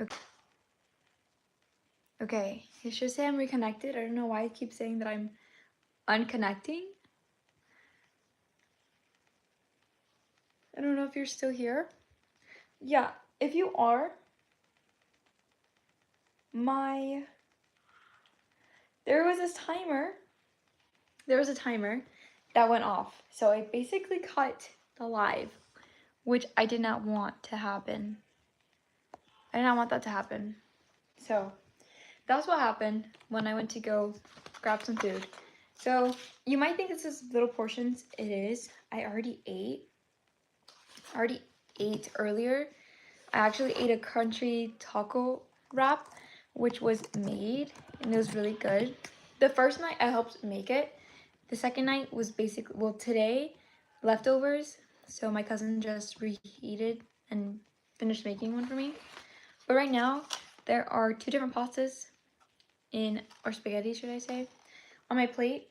Okay. Okay, it should say I'm reconnected. I don't know why it keeps saying that I'm unconnecting. I don't know if you're still here. Yeah, if you are, there was a timer that went off. So I basically cut the live, which I did not want to happen. I did not want that to happen. So that's what happened when I went to go grab some food. So you might think this is little portions. It is. I already ate earlier. I actually ate a crunchy taco wrap, which was made, and it was really good. The first night I helped make it. The second night was basically, well, today, leftovers. So my cousin just reheated and finished making one for me. But right now, there are 2 different pastas or spaghetti, should I say, on my plate.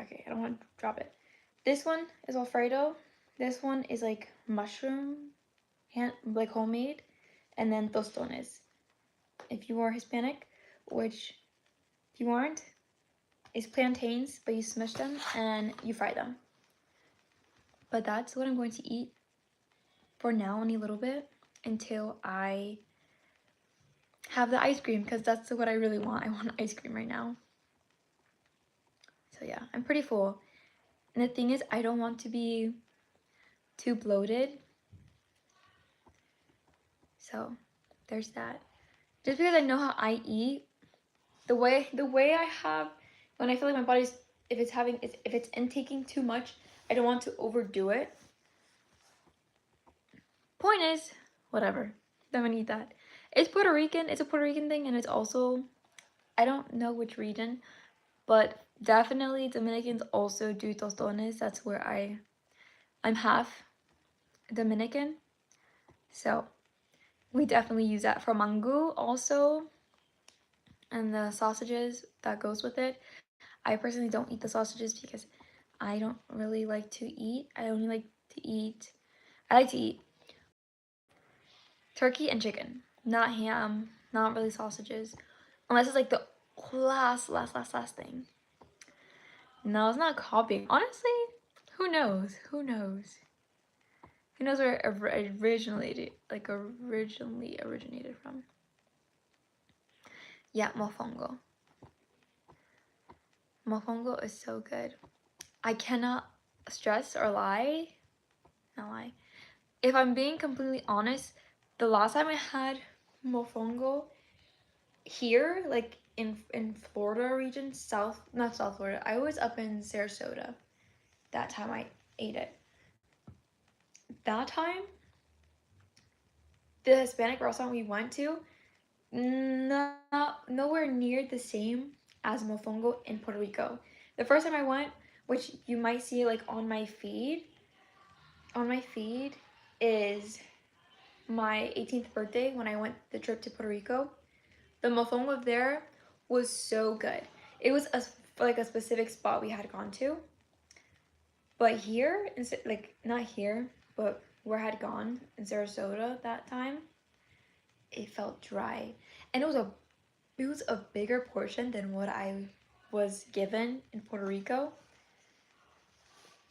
Okay, I don't want to drop it. This one is Alfredo. This one is like mushroom, like homemade, and then tostones. If you are Hispanic, which if you aren't, is plantains, but you smash them and you fry them. But that's what I'm going to eat for now, only a little bit, until I have the ice cream, because that's what I really want. I want ice cream right now. So yeah, I'm pretty full. And the thing is, I don't want to be too bloated. So there's that. Just because I know how I eat, the way I have, when I feel like my body's, if it's intaking too much, I don't want to overdo it. Point is, whatever. I'm gonna eat that. It's Puerto Rican. It's a Puerto Rican thing, and it's also, I don't know which region, but definitely Dominicans also do tostones. That's where I'm half Dominican, so we definitely use that for mango also, and the sausages that goes with it. I personally don't eat the sausages because I don't really like to eat. I like to eat turkey and chicken, not ham, not really sausages, unless it's like the last thing. No, it's not copying. Honestly, who knows? Who knows? Who knows where it originally originated from? Yeah, mofongo. Mofongo is so good. I cannot stress or not lie. If I'm being completely honest, the last time I had mofongo here, like in Florida region, not South Florida, I was up in Sarasota that time I ate it. That time, the Hispanic restaurant we went to, nowhere near the same as mofongo in Puerto Rico. The first time I went, which you might see like on my feed is my 18th birthday when I went the trip to Puerto Rico. The mofongo there was so good. It was like a specific spot we had gone to. But here, like not here, but where I had gone in Sarasota that time, it felt dry. And it was a bigger portion than what I was given in Puerto Rico.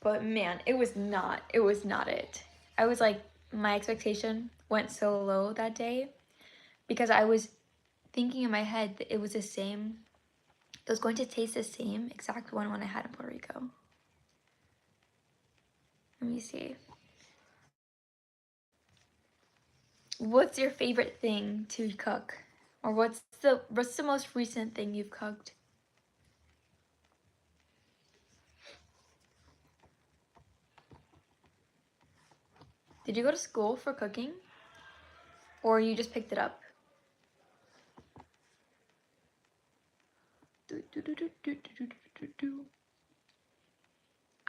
But man, it was not it. I was like, my expectation went so low that day because I was thinking in my head that it was the same. It was going to taste the same exact one when I had in Puerto Rico. Let me see. What's your favorite thing to cook? Or what's the most recent thing you've cooked? Did you go to school for cooking? Or you just picked it up?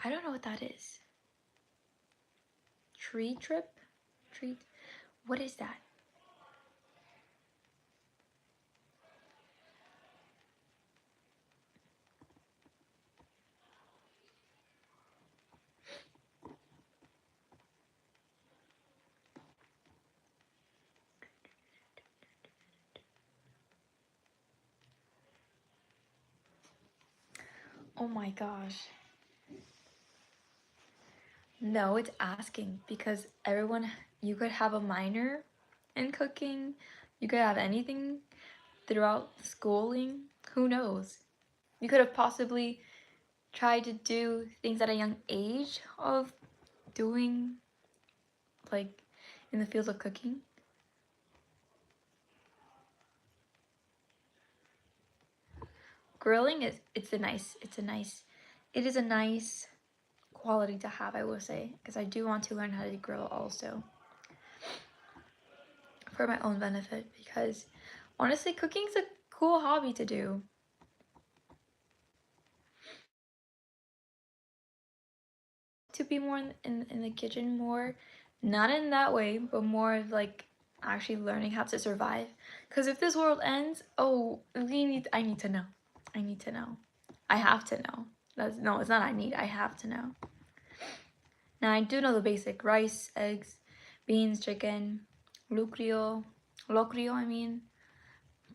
I don't know what that is. Tree trip? Treat? What is that? Oh my gosh. No, it's asking because everyone, you could have a minor in cooking, you could have anything throughout schooling. Who knows? You could have possibly tried to do things at a young age of doing, like, in the field of cooking. Grilling is, it is a nice quality to have, I will say, because I do want to learn how to grill also for my own benefit, because honestly cooking's a cool hobby to do. To be more in the kitchen more, not in that way, but more of like actually learning how to survive, because if this world ends, oh, I need to know. I need to know. I have to know. That's, no, it's not I need, I have to know. Now I do know the basic: rice, eggs, beans, chicken, locrio I mean,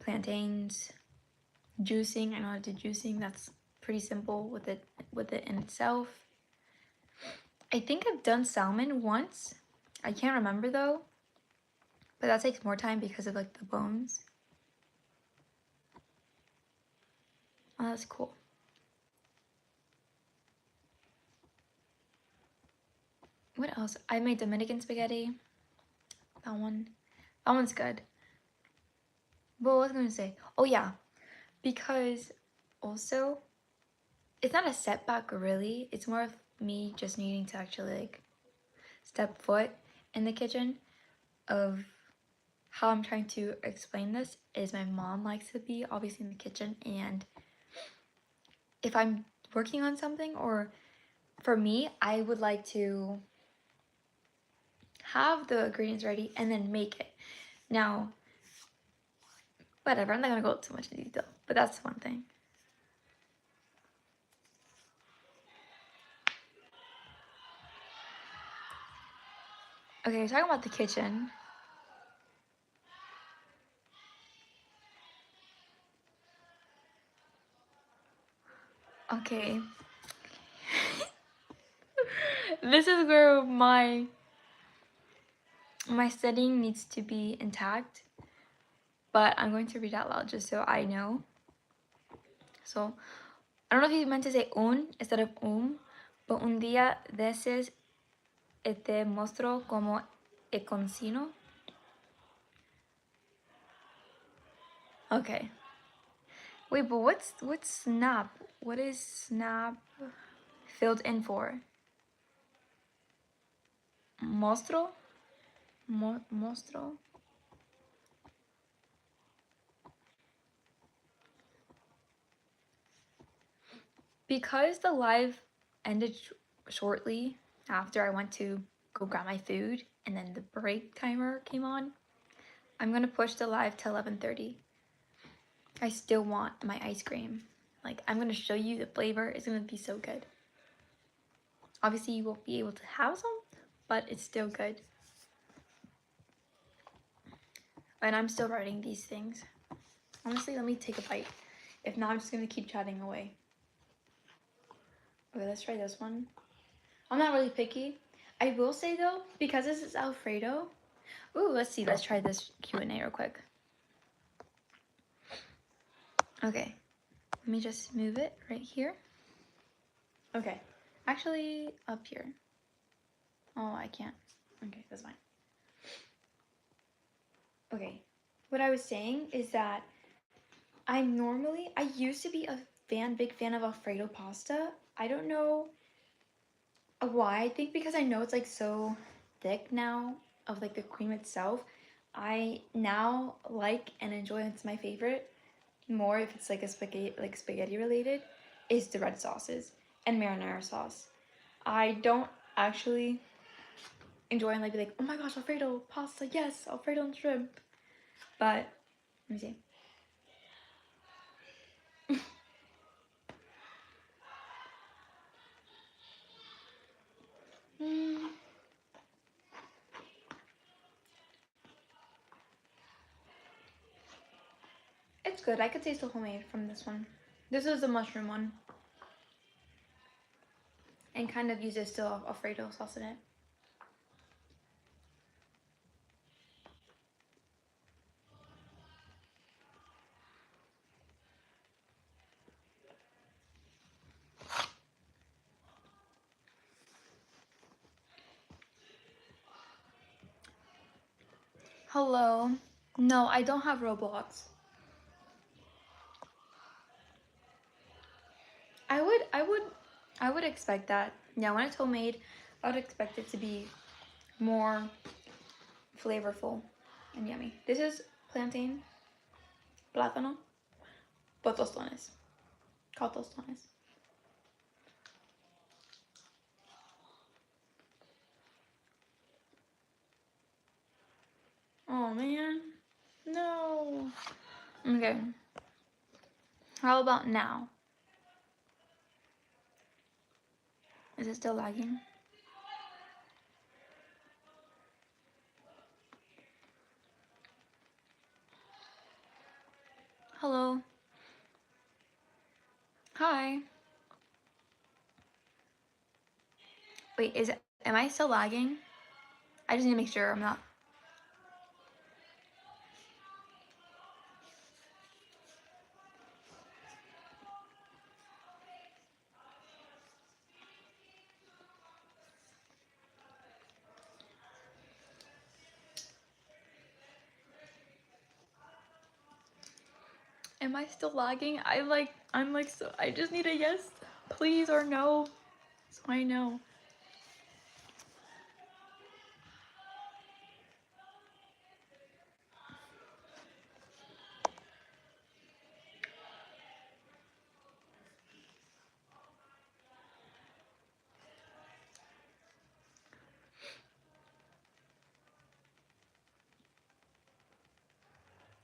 plantains, juicing. I know how to do juicing. That's pretty simple with it in itself. I think I've done salmon once. I can't remember though, but that takes more time because of like the bones. Oh, that's cool. What else? I made Dominican spaghetti. That one's good. But what was I gonna say? Oh yeah, because also it's not a setback really. It's more of me just needing to actually like step foot in the kitchen. Of how I'm trying to explain this is my mom likes to be obviously in the kitchen, and if I'm working on something, or for me, I would like to have the ingredients ready and then make it. Now, whatever, I'm not gonna go too much in detail, but that's one thing. Okay, we're talking about the kitchen. Okay. This is where my setting needs to be intact, but I'm going to read out loud just so I know. So, I don't know if you meant to say un instead of but un día de esos te mostró como cocino. Okay. Wait, but what's snap? What is snap filled in for? Mostro? Mostro? Because the live ended shortly after I went to go grab my food and then the break timer came on, I'm gonna push the live to 11:30. I still want my ice cream. Like, I'm gonna show you the flavor. It's gonna be so good. Obviously, you won't be able to have some, but it's still good. And I'm still writing these things. Honestly, let me take a bite. If not, I'm just gonna keep chatting away. Okay, let's try this one. I'm not really picky. I will say though, because this is Alfredo. Ooh, let's see. Let's try this Q&A real quick. Okay, let me just move it right here. Okay, actually up here. Oh, I can't. Okay, that's fine. Okay, what I was saying is that I used to be a big fan of Alfredo pasta. I don't know why. I think because I know it's like so thick now of like the cream itself. I now like and enjoy, it's my favorite more if it's like a spaghetti related, is the red sauces and marinara sauce. I don't actually enjoy and like be like, oh my gosh, Alfredo pasta, yes, Alfredo and shrimp. But let me see. Mm, it's good. I could taste the homemade from this one. This is the mushroom one. and kind of use still Alfredo sauce in it. Hello. No, I don't have Roblox. I would expect that. Yeah, when it's homemade, I would expect it to be more flavorful and yummy. This is plantain, plátano, but tostones. Called tostones. Oh man. No. Okay. How about now? Is it still lagging? Hello. Hi. Wait, am I still lagging? I just need to make sure I'm not. Am I still lagging? I'm like, so I just need a yes, please, or no, so I know.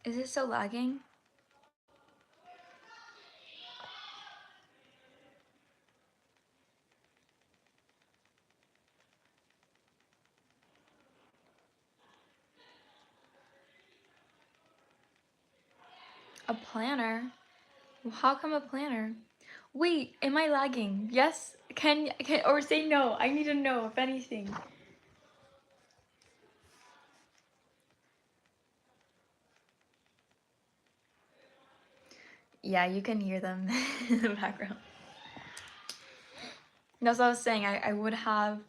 Is it still lagging? A planner? How come a planner? Wait, am I lagging? Yes? Can or say no? I need to know if anything. Yeah, you can hear them in the background. That's what I was saying. I would have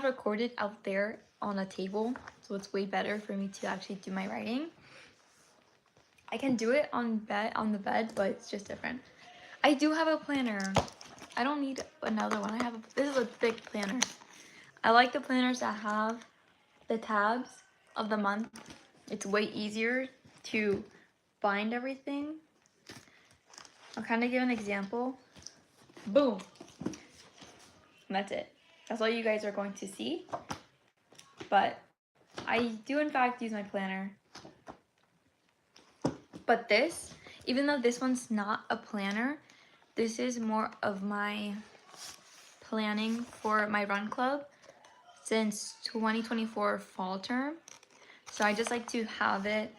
recorded out there on a table, so it's way better for me to actually do my writing. I can do it on the bed, but it's just different. I do have a planner. I don't need another one. This is a big planner. I like the planners that have the tabs of the month. It's way easier to find everything. I'll kind of give an example. Boom. And that's it. That's all you guys are going to see. But I do in fact use my planner. But this, even though this one's not a planner, this is more of my planning for my run club since 2024 fall term. So I just like to have it.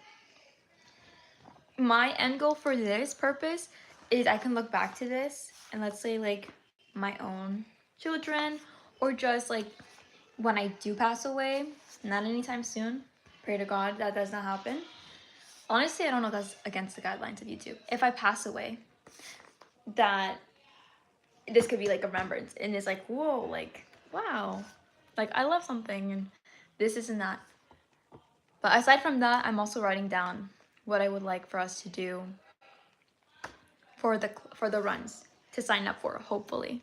My end goal for this purpose is I can look back to this and let's say like my own children or just like when I do pass away, not anytime soon, pray to God that does not happen. Honestly, I don't know if that's against the guidelines of YouTube. If I pass away, that this could be like a remembrance and it's like, whoa, like, wow, like I love something and this isn't that. But aside from that, I'm also writing down what I would like for us to do for the runs to sign up for, hopefully.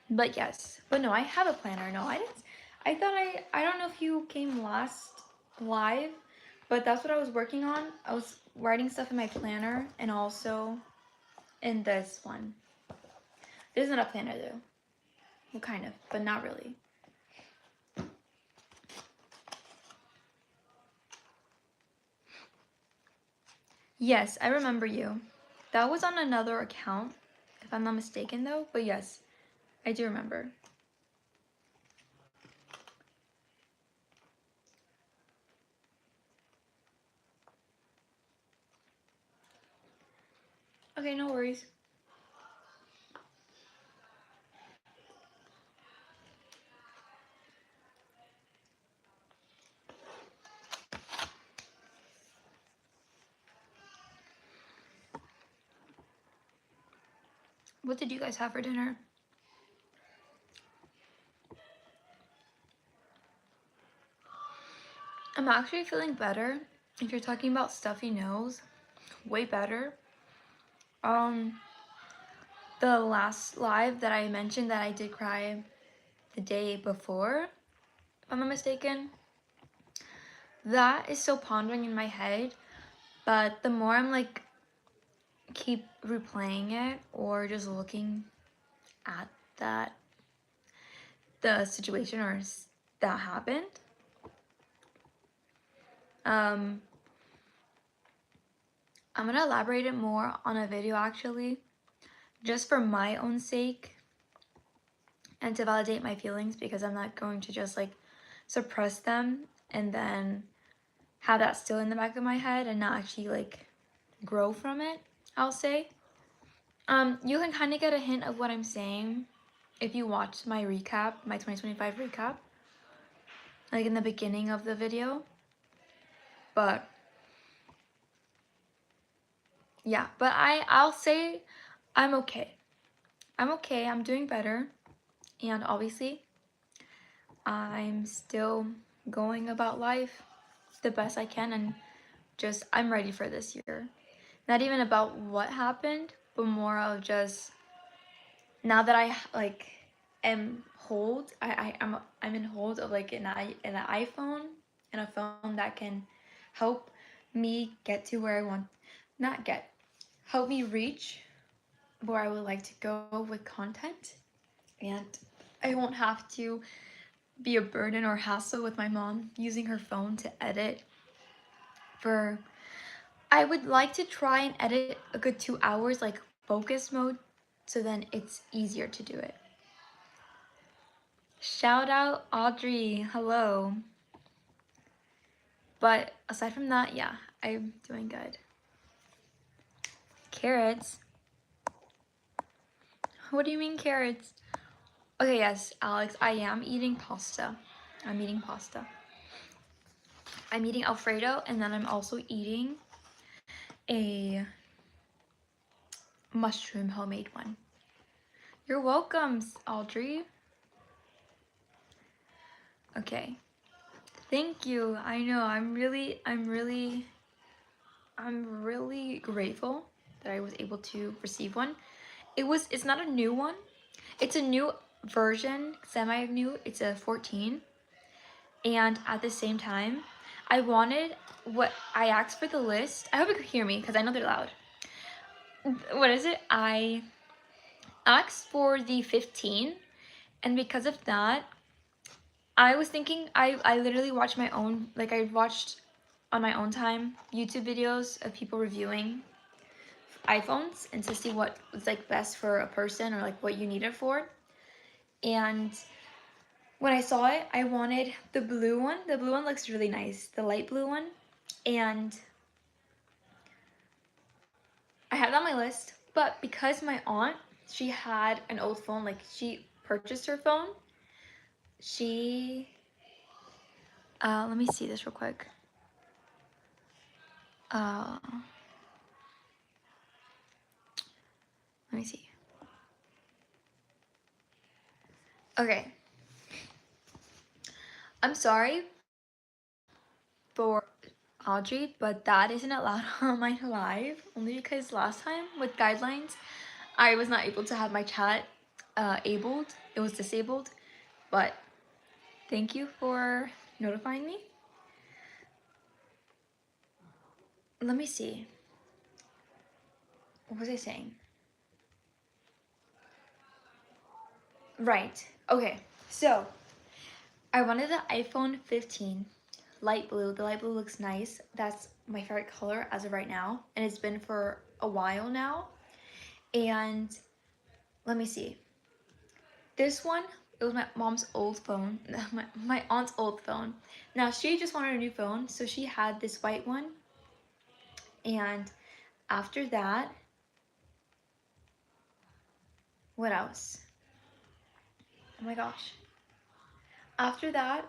But yes, but no, I have a planner. No, I didn't. I don't know if you came last live, but that's what I was working on. I was writing stuff in my planner and also in this one. This isn't a planner though. Well, kind of, but not really. Yes, I remember you. That was on another account, if I'm not mistaken though, but yes, I do remember. Okay, no worries. What did you guys have for dinner? I'm actually feeling better. If you're talking about stuffy nose, way better. The last live that I mentioned that I did cry the day before, if I'm not mistaken, that is still pondering in my head, but the more I'm like keep replaying it or just looking at that the situation or that happened, I'm gonna elaborate it more on a video actually, just for my own sake and to validate my feelings, because I'm not going to just like suppress them and then have that still in the back of my head and not actually like grow from it, I'll say. You can kind of get a hint of what I'm saying if you watch my recap, my 2025 recap, like in the beginning of the video. But yeah, but I'll say I'm okay. I'm okay. I'm doing better. And obviously, I'm still going about life the best I can, and just I'm ready for this year. Not even about what happened, but more of just now that I like am hold I'm in hold of like an iPhone and a phone that can help me get to where I want, not get, help me reach where I would like to go with content, and I won't have to be a burden or hassle with my mom using her phone to edit for, I would like to try and edit a good 2 hours like focus mode, so then it's easier to do it. Shout out Audrey, hello. But aside from that, yeah, I'm doing good. Carrots? What do you mean carrots? Okay, yes, Alex, I am eating pasta. I'm eating pasta. I'm eating Alfredo, and then I'm also eating a mushroom homemade one. You're welcome, Audrey. Okay. Thank you. I know, I'm really grateful that I was able to receive one. It's not a new one. It's a new version, semi-new. It's a 14. And at the same time, I wanted what I asked for the list. I hope you could hear me because I know they're loud. What is it? I asked for the 15, and because of that, I was thinking I literally watched my own, like I watched on my own time YouTube videos of people reviewing iPhones and to see what was like best for a person or like what you need it for. And when I saw it, I wanted the blue one. The blue one looks really nice, the light blue one. And I had it on my list, but because my aunt, she had an old phone, like she purchased her phone. She, let me see this real quick. Let me see. Okay. I'm sorry for Audrey, but that isn't allowed on my live, only because last time with guidelines, I was not able to have my chat abled. It was disabled, but thank you for notifying me. Let me see. What was I saying? Right. Okay. So, I wanted the iPhone 15 light blue. The light blue looks nice. That's my favorite color as of right now, and it's been for a while now. And let me see. This one, it was my mom's old phone, my aunt's old phone. Now, she just wanted a new phone, so she had this white one. And after that, what else? Oh my gosh. After that,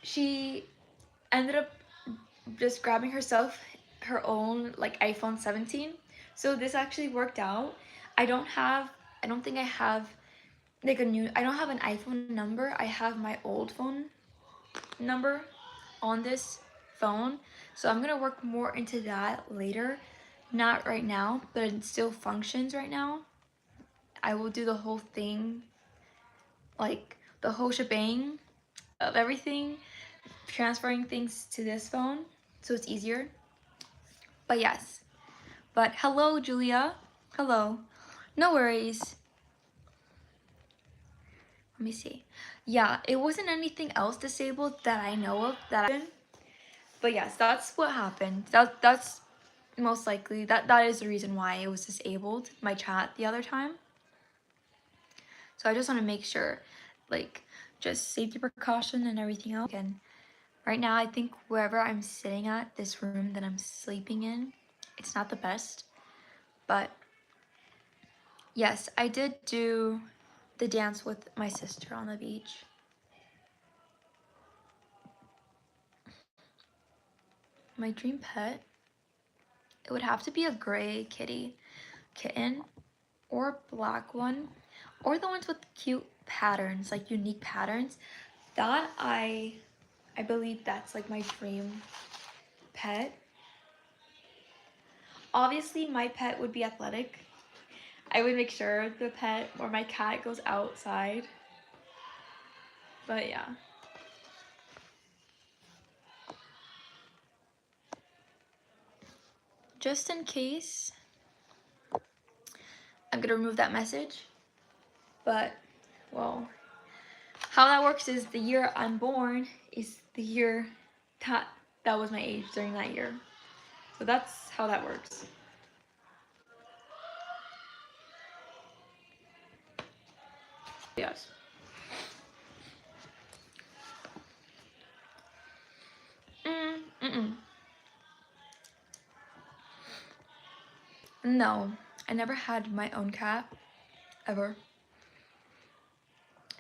she ended up just grabbing herself her own like iPhone 17. So this actually worked out. I don't think I have like I don't have an iPhone number. I have my old phone number on this phone. So I'm gonna work more into that later. Not right now, but it still functions right now. I will do the whole thing, like the whole shebang of everything, transferring things to this phone so it's easier. But yes. But hello, Julia. Hello. No worries. Let me see. Yeah, it wasn't anything else disabled that I know of that happened. But yes, that's what happened. That's most likely that is the reason why it was disabled, my chat the other time. So I just want to make sure, like, just safety precaution and everything else. And right now, I think wherever I'm sitting at, this room that I'm sleeping in, it's not the best. But yes, I did do the dance with my sister on the beach. My dream pet, it would have to be a gray kitten, or a black one, or the ones with cute patterns, like unique patterns. That I believe that's like my dream pet. Obviously, my pet would be athletic. I would make sure the pet or my cat goes outside. But yeah. Just in case, I'm gonna remove that message. But, well, how that works is the year I'm born is the year that was my age during that year. So that's how that works. Yes. Mm-mm. No, I never had my own cat, ever.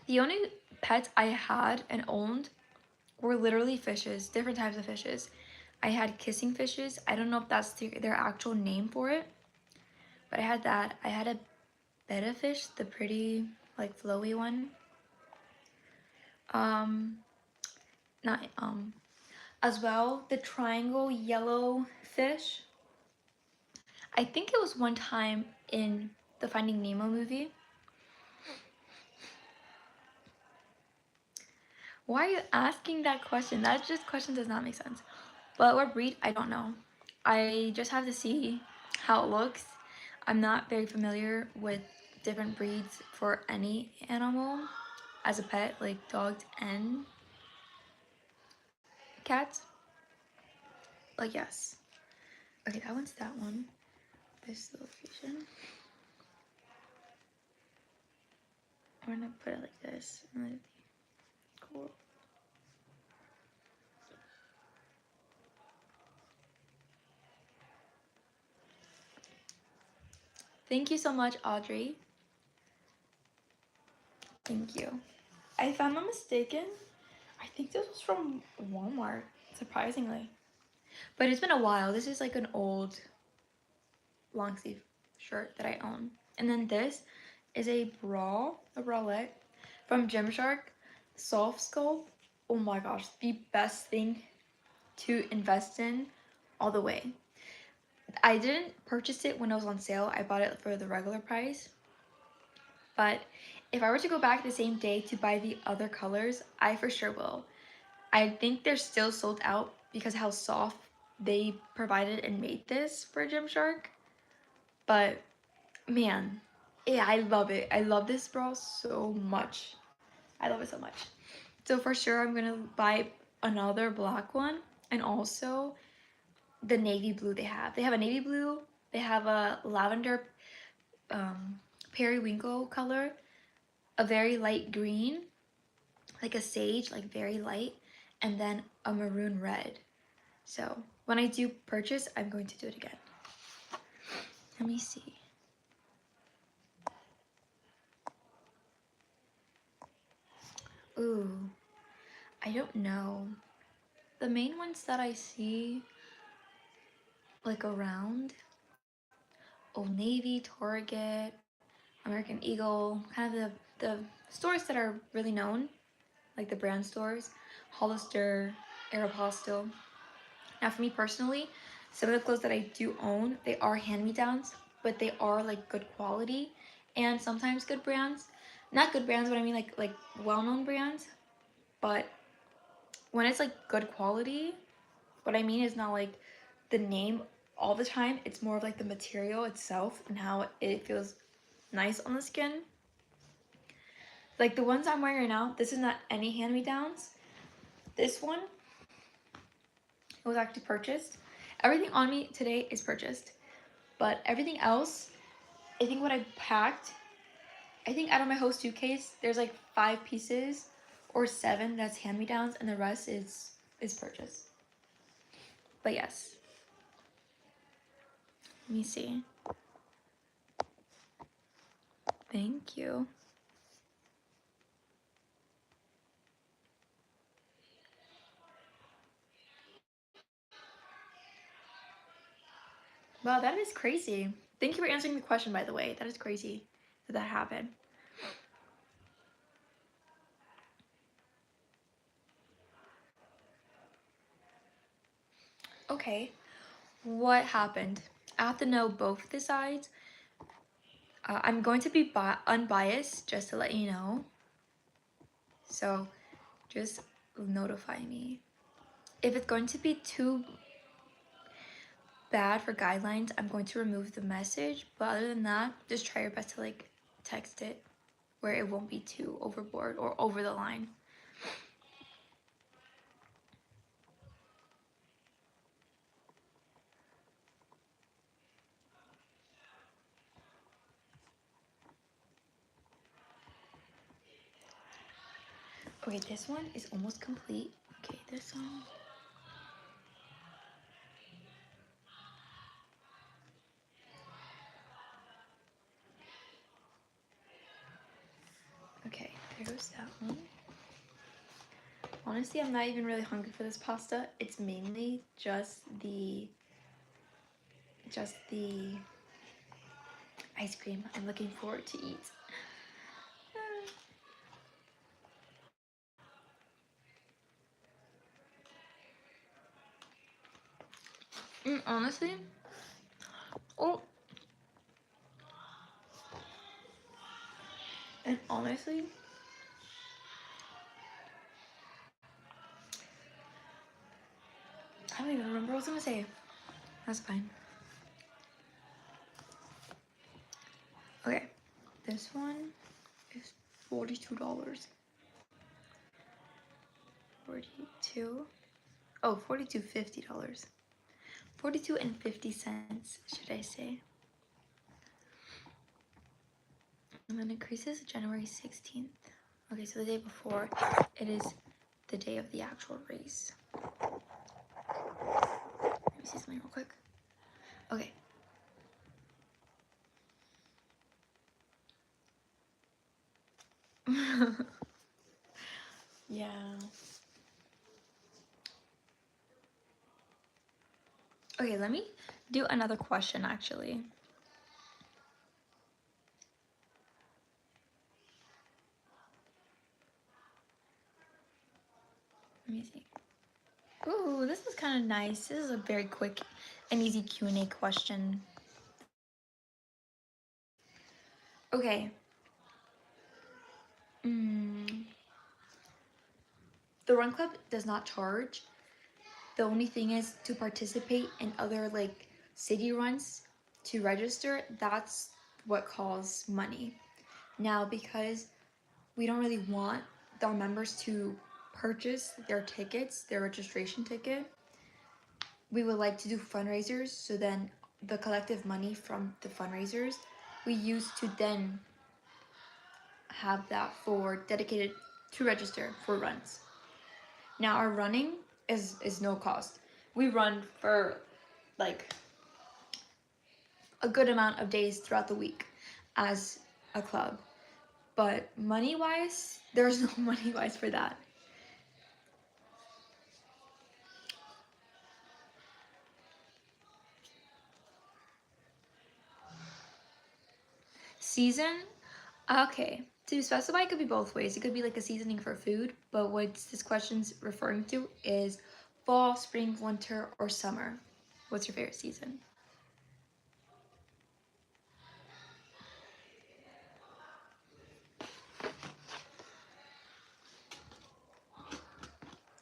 The only pets I had and owned were literally fishes, different types of fishes. I had kissing fishes. I don't know if that's their actual name for it, but I had that. I had a betta fish, the pretty, like, flowy one. Not, as well, the triangle yellow fish. I think it was one time in the Finding Nemo movie. Why are you asking that question? That just question does not make sense. But what breed? I don't know. I just have to see how it looks. I'm not very familiar with different breeds for any animal as a pet, like dogs and cats. But yes. Okay, that one's that one. This is the location. I'm gonna put it like this. Cool. Thank you so much, Audrey. Thank you. If I'm not mistaken, I think this was from Walmart, surprisingly. But it's been a while. This is like an old long sleeve shirt that I own. And then this is a bralette from Gymshark, Soft Sculpt. Oh my gosh, the best thing to invest in all the way. I didn't purchase it when it was on sale. I bought it for the regular price. But if I were to go back the same day to buy the other colors, I for sure will. I think they're still sold out because how soft they provided and made this for Gymshark. But man, yeah, I love it. I love this bra so much. I love it so much. So for sure, I'm gonna buy another black one and also the navy blue they have. They have a navy blue. They have a lavender periwinkle color, a very light green, like a sage, like very light, and then a maroon red. So when I do purchase, I'm going to do it again. Let me see. Ooh, I don't know. The main ones that I see like around Old Navy, Target, American Eagle, kind of the stores that are really known, like the brand stores, Hollister, Aeropostale. Now for me personally, some of the clothes that I do own, they are hand-me-downs, but they are like good quality and sometimes good brands. Not good brands, but I mean like well-known brands. But when it's like good quality, what I mean is not like the name all the time. It's more of like the material itself and how it feels nice on the skin. Like the ones I'm wearing right now, this is not any hand-me-downs. This one, it was actually purchased. Everything on me today is purchased. But everything else, I think what I packed, I think out of my whole suitcase, there's like 5 pieces or 7 that's hand-me-downs and the rest is purchased. But yes. Let me see. Thank you. Wow, that is crazy. Thank you for answering the question, by the way. That is crazy that happened. Okay, what happened? I have to know both the sides. I'm going to be unbiased, just to let you know. So just notify me. If it's going to be too bad for guidelines, I'm going to remove the message. But other than that, just try your best to like text it where it won't be too overboard or over the line. Okay, this one is almost complete. Okay, this one. Okay, there goes that one. Honestly, I'm not even really hungry for this pasta. It's mainly just the ice cream I'm looking forward to eat. Honestly, oh, and honestly, I don't even remember what I was gonna say. That's fine. Okay, this one is $42. 42. Oh, $42.50. 42 and 50 cents, should I say. And then increases January 16th. Okay, so the day before, it is the day of the actual race. Let me see something real quick. Okay. Yeah. Okay, let me do another question actually. Let me see. Ooh, this is kind of nice. This is a very quick and easy Q&A question. Okay. The Run Club does not charge. The only thing is to participate in other like city runs to register, that's what costs money. Now, because we don't really want our members to purchase their tickets, their registration ticket, we would like to do fundraisers. So then the collective money from the fundraisers we use to then have that for dedicated to register for runs. Now our running is no cost. We run for like a good amount of days throughout the week as a club. But money-wise, there's no money-wise for that. Season? Okay. To specify, it could be both ways. It could be like a seasoning for food, but what this question's referring to is fall, spring, winter, or summer. What's your favorite season?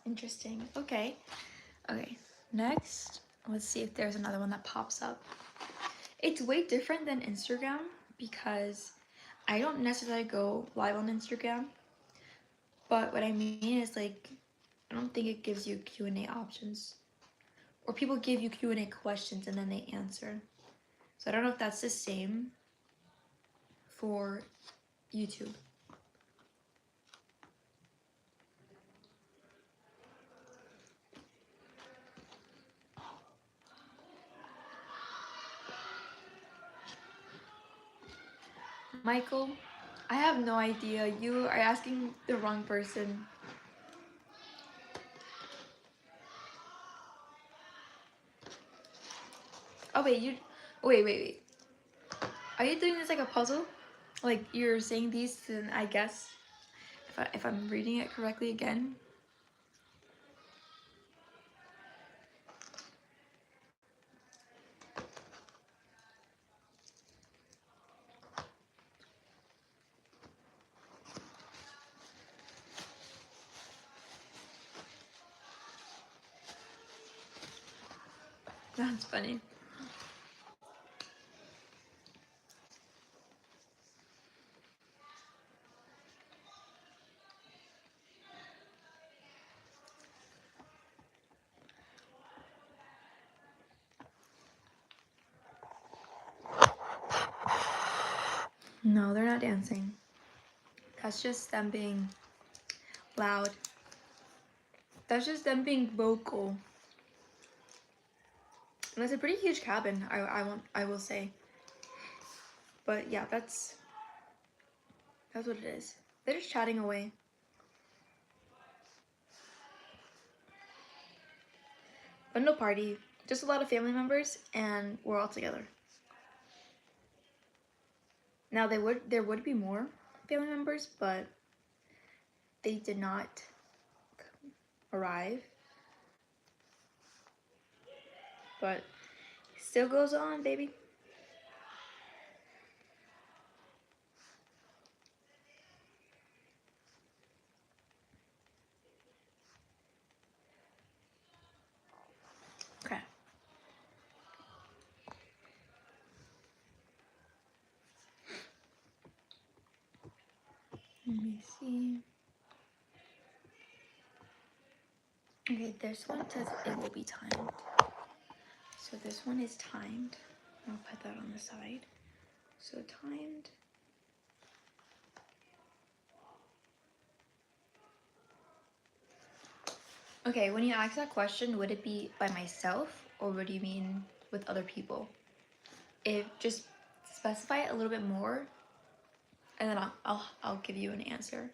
Interesting. Okay. Okay. Next, let's see if there's another one that pops up. It's way different than Instagram because I don't necessarily go live on Instagram. But what I mean is like, I don't think it gives you Q&A options. Or people give you Q&A questions and then they answer. So I don't know if that's the same for YouTube. Michael, I have no idea. You are asking the wrong person. Oh wait, wait. Are you doing this like a puzzle? Like you're saying these and I guess if I'm reading it correctly again. That's funny. No, they're not dancing. That's just them being loud. That's just them being vocal. And it's a pretty huge cabin, I will say. But yeah, that's what it is. They're just chatting away. But no party. Just a lot of family members and we're all together. Now there would be more family members, but they did not arrive. But still goes on, baby. Okay. Let me see. Okay, this one says it will be timed. So this one is timed. I'll put that on the side. So timed. Okay, when you ask that question, would it be by myself or what do you mean with other people? If just specify it a little bit more and then I'll give you an answer.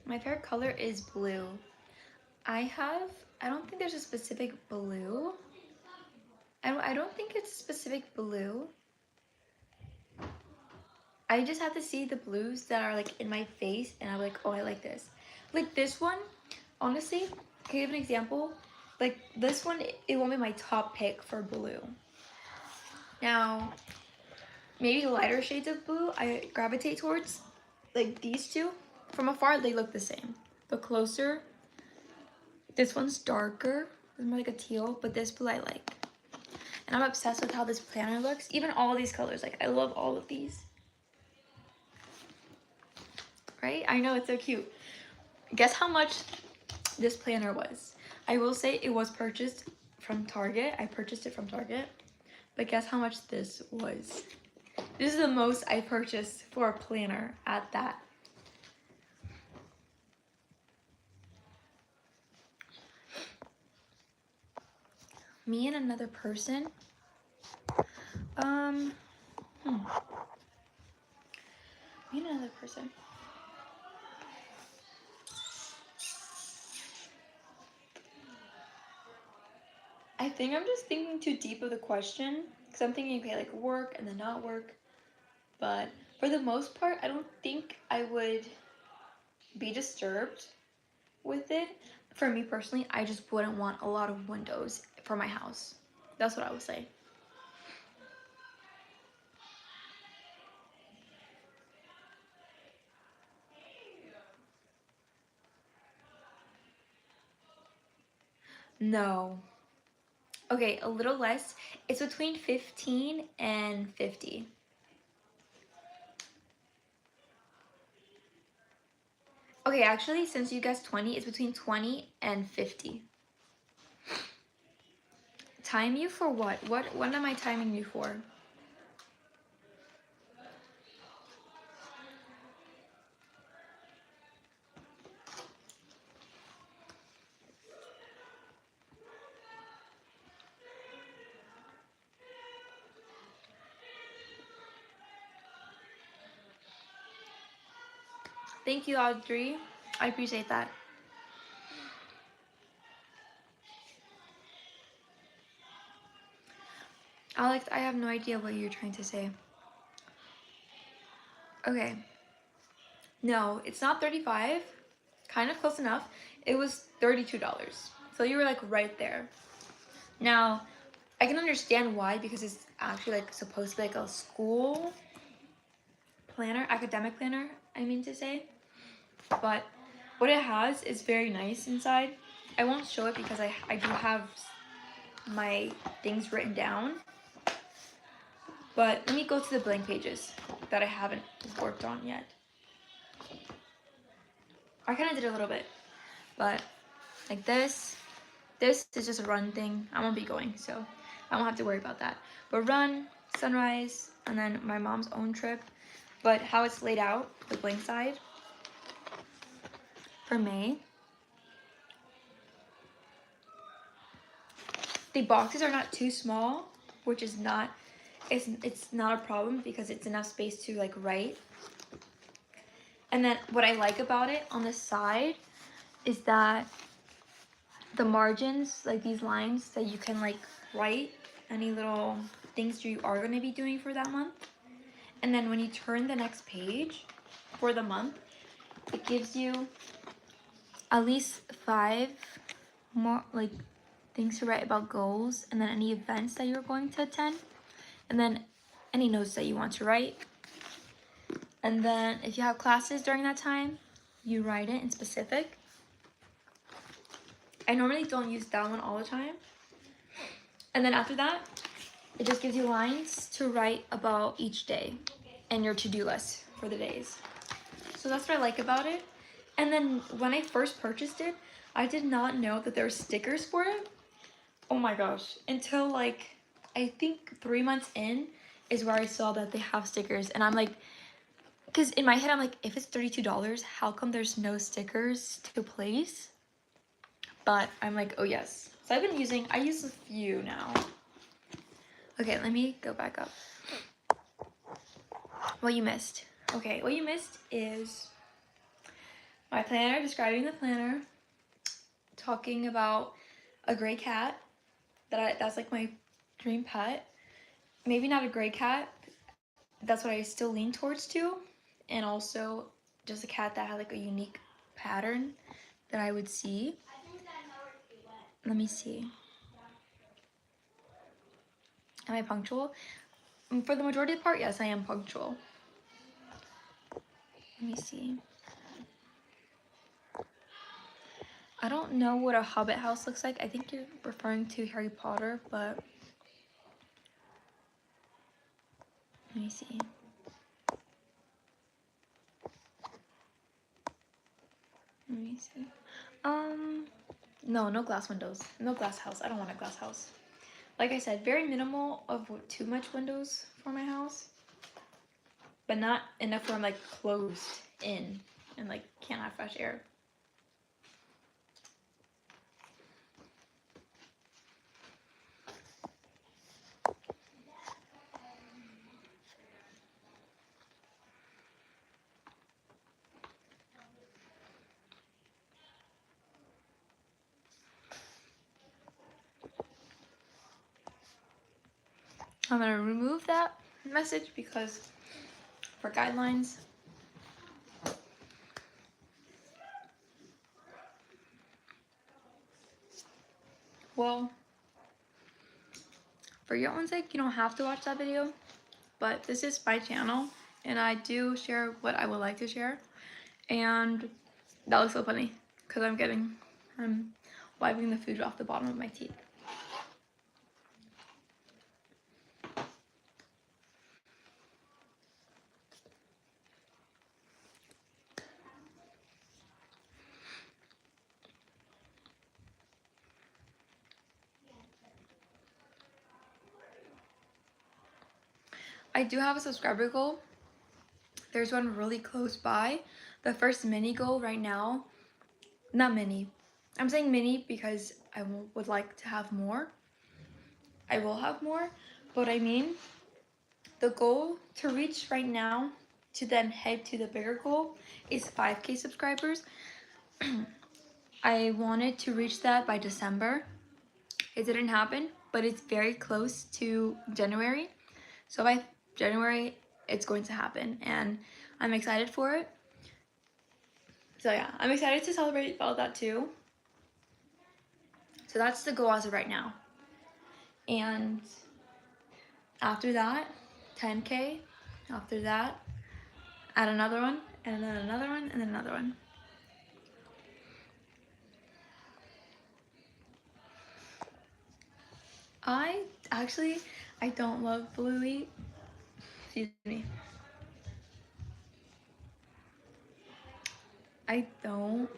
My favorite color is blue. I don't think there's a specific blue. I don't think it's a specific blue. I just have to see the blues that are like in my face and I'm like, oh, I like this. Like this one, honestly, can I give an example? Like this one, it won't be my top pick for blue. Now, maybe the lighter shades of blue I gravitate towards. Like these two, from afar they look the same. But closer, this one's darker. It's more like a teal, but this blue I like. And I'm obsessed with how this planner looks. Even all these colors, like I love all of these. Right? I know, it's so cute. Guess how much this planner was? I will say it was purchased from Target. I purchased it from Target. But guess how much this was? This is the most I purchased for a planner at that. Me and another person. Me and another person. I think I'm just thinking too deep of the question because I'm thinking, okay, like work and then not work. But for the most part, I don't think I would be disturbed with it. For me personally, I just wouldn't want a lot of windows for my house. That's what I would say. No. Okay, a little less. It's between 15 and 50. Okay, actually, since you guessed 20, it's between 20 and 50. Time you for what? What am I timing you for? Thank you, Audrey. I appreciate that. Alex, I have no idea what you're trying to say. Okay. No, it's not 35. Kind of close enough. It was $32. So you were like right there. Now, I can understand why, because it's actually like supposed to be like a school planner, academic planner, I mean to say. But what it has is very nice inside. I won't show it because I do have my things written down. But let me go to the blank pages that I haven't worked on yet. I kind of did a little bit, but like this is just a run thing. I won't be going, so I won't have to worry about that. But run, sunrise, and then my mom's own trip. But how it's laid out, the blank side, for May. The boxes are not too small, which is not, it's not a problem because it's enough space to like write. And then what I like about it on the side is that the margins, like these lines that you can like write any little things you are going to be doing for that month. And then when you turn the next page for the month, it gives you at least 5 more like things to write about goals, and then any events that you're going to attend, and then any notes that you want to write. And then if you have classes during that time, you write it in specific. I normally don't use that one all the time. And then after that, it just gives you lines to write about each day and your to-do list for the days. So that's what I like about it. And then when I first purchased it, I did not know that there were stickers for it. Oh my gosh. Until like, I think 3 months in is where I saw that they have stickers. And I'm like, because in my head, I'm like, if it's $32, how come there's no stickers to place? But I'm like, oh yes. So I use a few now. Okay, let me go back up. What you missed. Okay, what you missed is my planner, describing the planner, talking about a gray cat, that's like my dream pet. Maybe not a gray cat, that's what I still lean towards too. And also just a cat that had like a unique pattern that I would see. Let me see. Am I punctual? For the majority of the part, yes, I am punctual. Let me see. I don't know what a hobbit house looks like. I think you're referring to Harry Potter, but let me see. Let me see. No glass windows. No glass house. I don't want a glass house. Like I said, very minimal of too much windows for my house. but not enough where I'm like closed in and like can't have fresh air. I'm gonna remove that message because for guidelines. Well, for your own sake, you don't have to watch that video, but this is my channel and I do share what I would like to share. And that looks so funny because I'm wiping the food off the bottom of my teeth. I do have a subscriber goal. There's one really close by. The first mini goal right now, not mini. I'm saying mini because I would like to have more. I will have more, but I mean, the goal to reach right now to then head to the bigger goal is 5K subscribers. I wanted to reach that by December. It didn't happen, but it's very close to January. So by January, it's going to happen and I'm excited for it. So yeah, I'm excited to celebrate about that too. So that's the goal as of right now. And after that, 10K. After that, add another one, and then another one, and then another one. I don't love Bluey. Excuse me. I don't.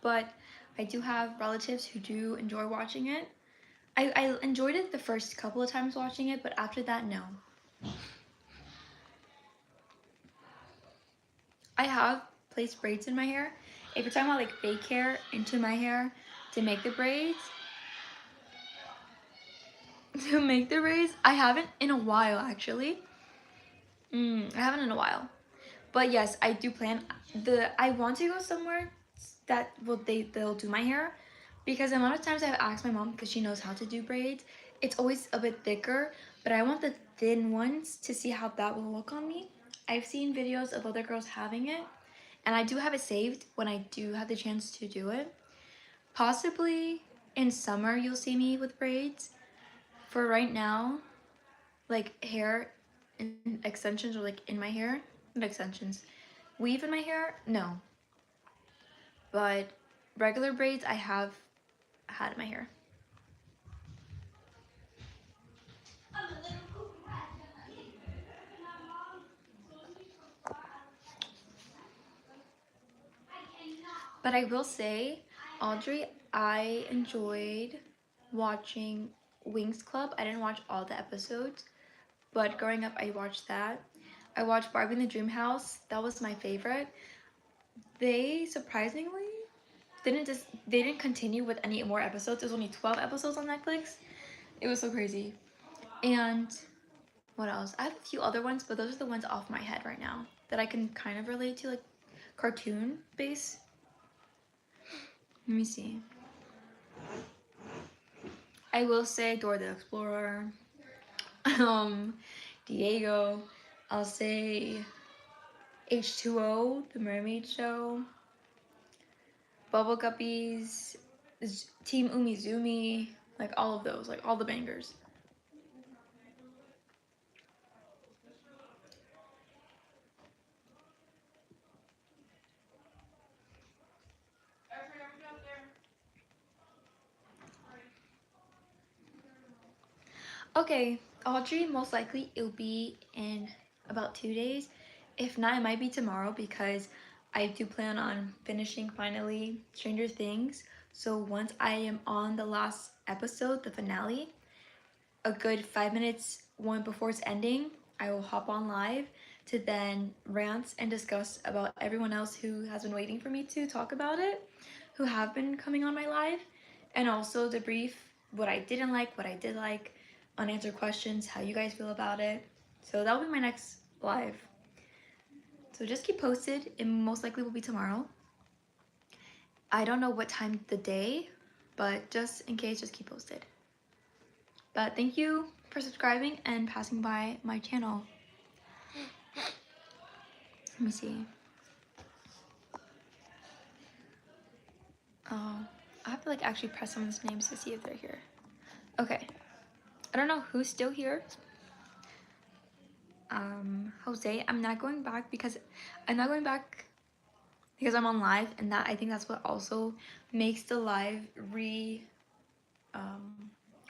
But I do have relatives who do enjoy watching it. I enjoyed it the first couple of times watching it, but after that, no. I have placed braids in my hair. If you're talking about like fake hair into my hair to make the braids, I haven't in a while actually. I haven't in a while. But yes, I do plan. I want to go somewhere that they'll do my hair, because the amount of times I've asked my mom, because she knows how to do braids, it's always a bit thicker, but I want the thin ones to see how that will look on me. I've seen videos of other girls having it, and I do have it saved when I do have the chance to do it. Possibly in summer you'll see me with braids. For right now, like hair extensions or like in my hair, not extensions, weave in my hair, no. But regular braids I have had in my hair. But I will say, Audrey, I enjoyed watching Wings Club. I didn't watch all the episodes, but growing up I watched that. I watched Barbie in the Dream House. That was my favorite. They surprisingly they didn't continue with any more episodes. There's only 12 episodes on Netflix. It was so crazy. And what else? I have a few other ones, but those are the ones off my head right now that I can kind of relate to, like cartoon base. Let me see. I will say Dora the Explorer, Diego. I'll say H2O, the Mermaid Show, Bubble Guppies, Team Umizoomi, like all of those, like all the bangers. Okay, Audrey, most likely it'll be in about 2 days. If not, it might be tomorrow because I do plan on finishing finally Stranger Things. So once I am on the last episode, the finale, a good 5 minutes one before it's ending, I will hop on live to then rant and discuss about everyone else who has been waiting for me to talk about it, who have been coming on my live, and also debrief what I didn't like, what I did like, unanswered questions, how you guys feel about it. So that'll be my next live. So just keep posted. It most likely will be tomorrow. I don't know what time of the day, but just in case, just keep posted. But thank you for subscribing and passing by my channel. Let me see. Oh, I have to like actually press someone's names to see if they're here. Okay. I don't know who's still here. Jose, I'm not going back because I'm on live, and that I think that's what also makes the live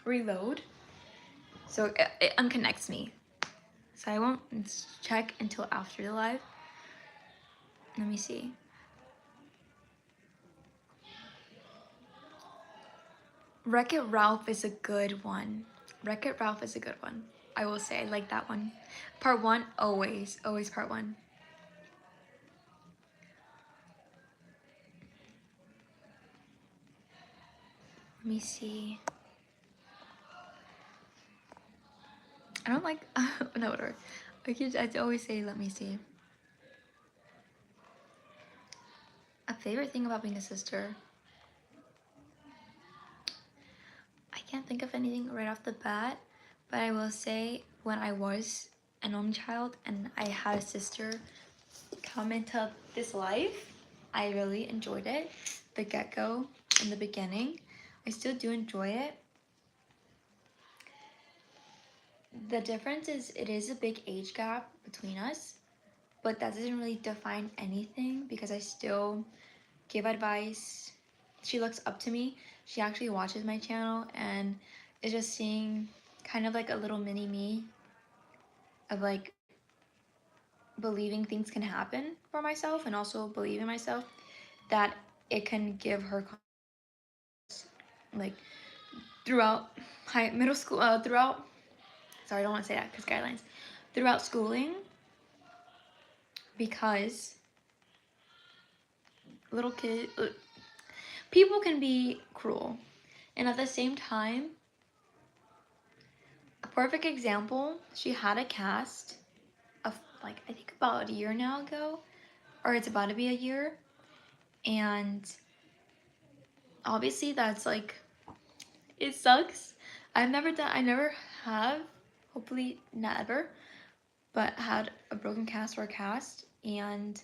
reload. So it unconnects me. So I won't check until after the live. Let me see. Wreck-It Ralph is a good one. Wreck-It Ralph is a good one. I will say, I like that one. Part 1, always part 1. Let me see. I don't like, no, whatever. I always say, let me see. A favorite thing about being a sister. I can't think of anything right off the bat, but I will say when I was an only child and I had a sister come into this life, I really enjoyed it. The get-go in the beginning. I still do enjoy it. The difference is it is a big age gap between us, but that doesn't really define anything because I still give advice. She looks up to me. She actually watches my channel and is just seeing kind of like a little mini me of like believing things can happen for myself and also believing myself that it can give her like throughout middle school, throughout, sorry, I don't want to say that because guidelines, throughout schooling, because little kid, people can be cruel. And at the same time, a perfect example, she had a cast of like, I think about a year now ago, or it's about to be a year. And obviously that's like, it sucks. I never have, hopefully never, but had a broken cast or a cast. And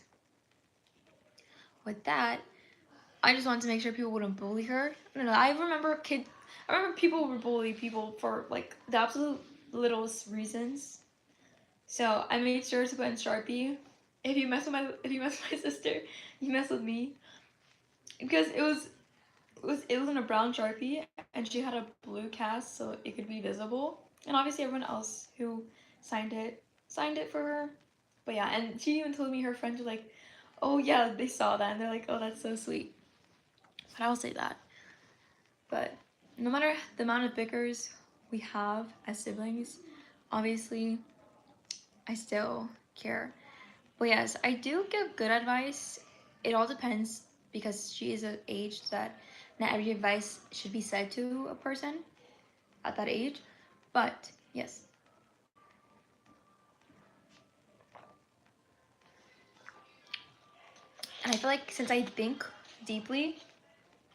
with that, I just wanted to make sure people wouldn't bully her. I don't know, I remember people would bully people for like the absolute littlest reasons. So I made sure to put in Sharpie. If you mess with my sister, you mess with me. Because it was in a brown Sharpie and she had a blue cast so it could be visible. And obviously everyone else who signed it for her. But yeah, and she even told me her friends were like, oh yeah, they saw that and they're like, oh, that's so sweet. But I'll say that. But no matter the amount of bickers we have as siblings, obviously I still care. But yes, I do give good advice. It all depends because she is an age that not every advice should be said to a person at that age. But yes. And I feel like since I think deeply,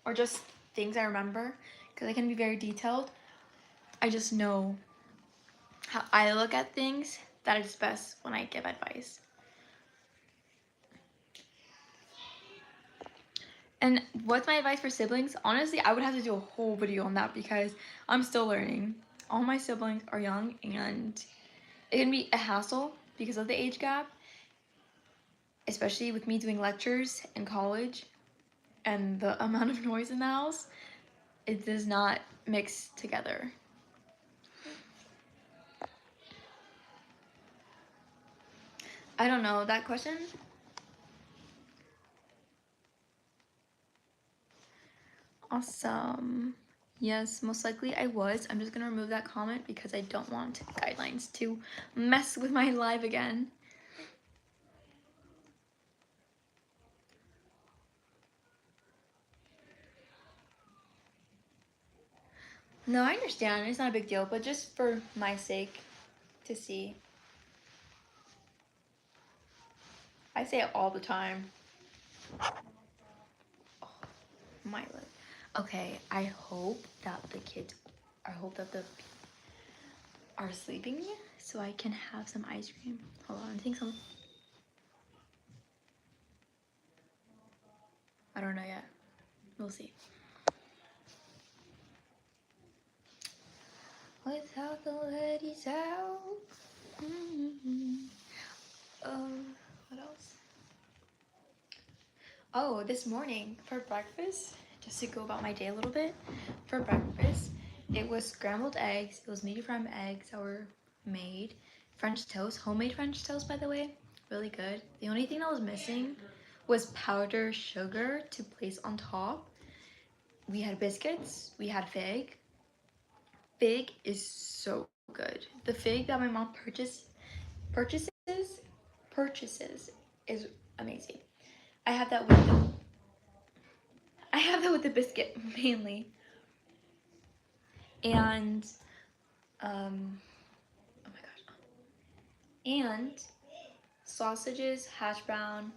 or just things I remember, because I can be very detailed, I just know how I look at things that it's best when I give advice. And what's my advice for siblings? Honestly, I would have to do a whole video on that because I'm still learning. All my siblings are young and it can be a hassle because of the age gap, especially with me doing lectures in college and the amount of noise in the house. It does not mix together. I don't know, that question? Awesome. Yes, most likely I was. I'm just gonna remove that comment because I don't want guidelines to mess with my live again. No, I understand. It's not a big deal, but just for my sake to see. I say it all the time. Oh, my lip. Okay, I hope that the kids, I hope that the are sleeping so I can have some ice cream. Hold on, I think some. I don't know yet. We'll see. Without the ladies out. What else? Oh, this morning for breakfast, just to go about my day a little bit, for breakfast, it was scrambled eggs. It was medium eggs that were made. French toast, homemade French toast, by the way, really good. The only thing that was missing was powdered sugar to place on top. We had biscuits, we had fig. Fig is so good. The fig that my mom purchases is amazing. I have that with the biscuit mainly. And oh my gosh. And sausages, hash brown,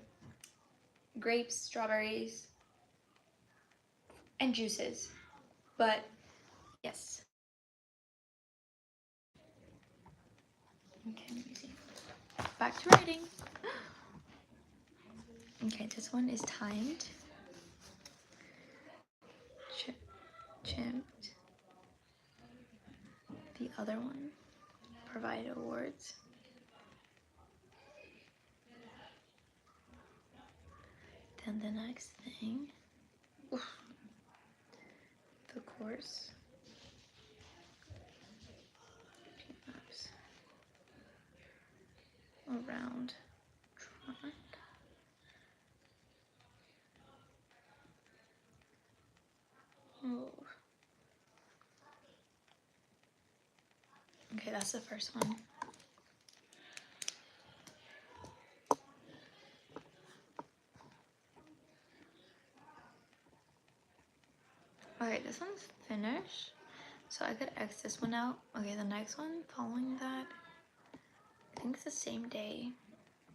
grapes, strawberries, and juices. But yes. Okay, let me see. Back to writing. Okay, this one is timed. Chimped. The other one, provide awards. Then the next thing, oof, the course. Oops. Around track. Oh. Okay, that's the first one. Okay, this one's finished. So I could X this one out. Okay, the next one following that, I think it's the same day.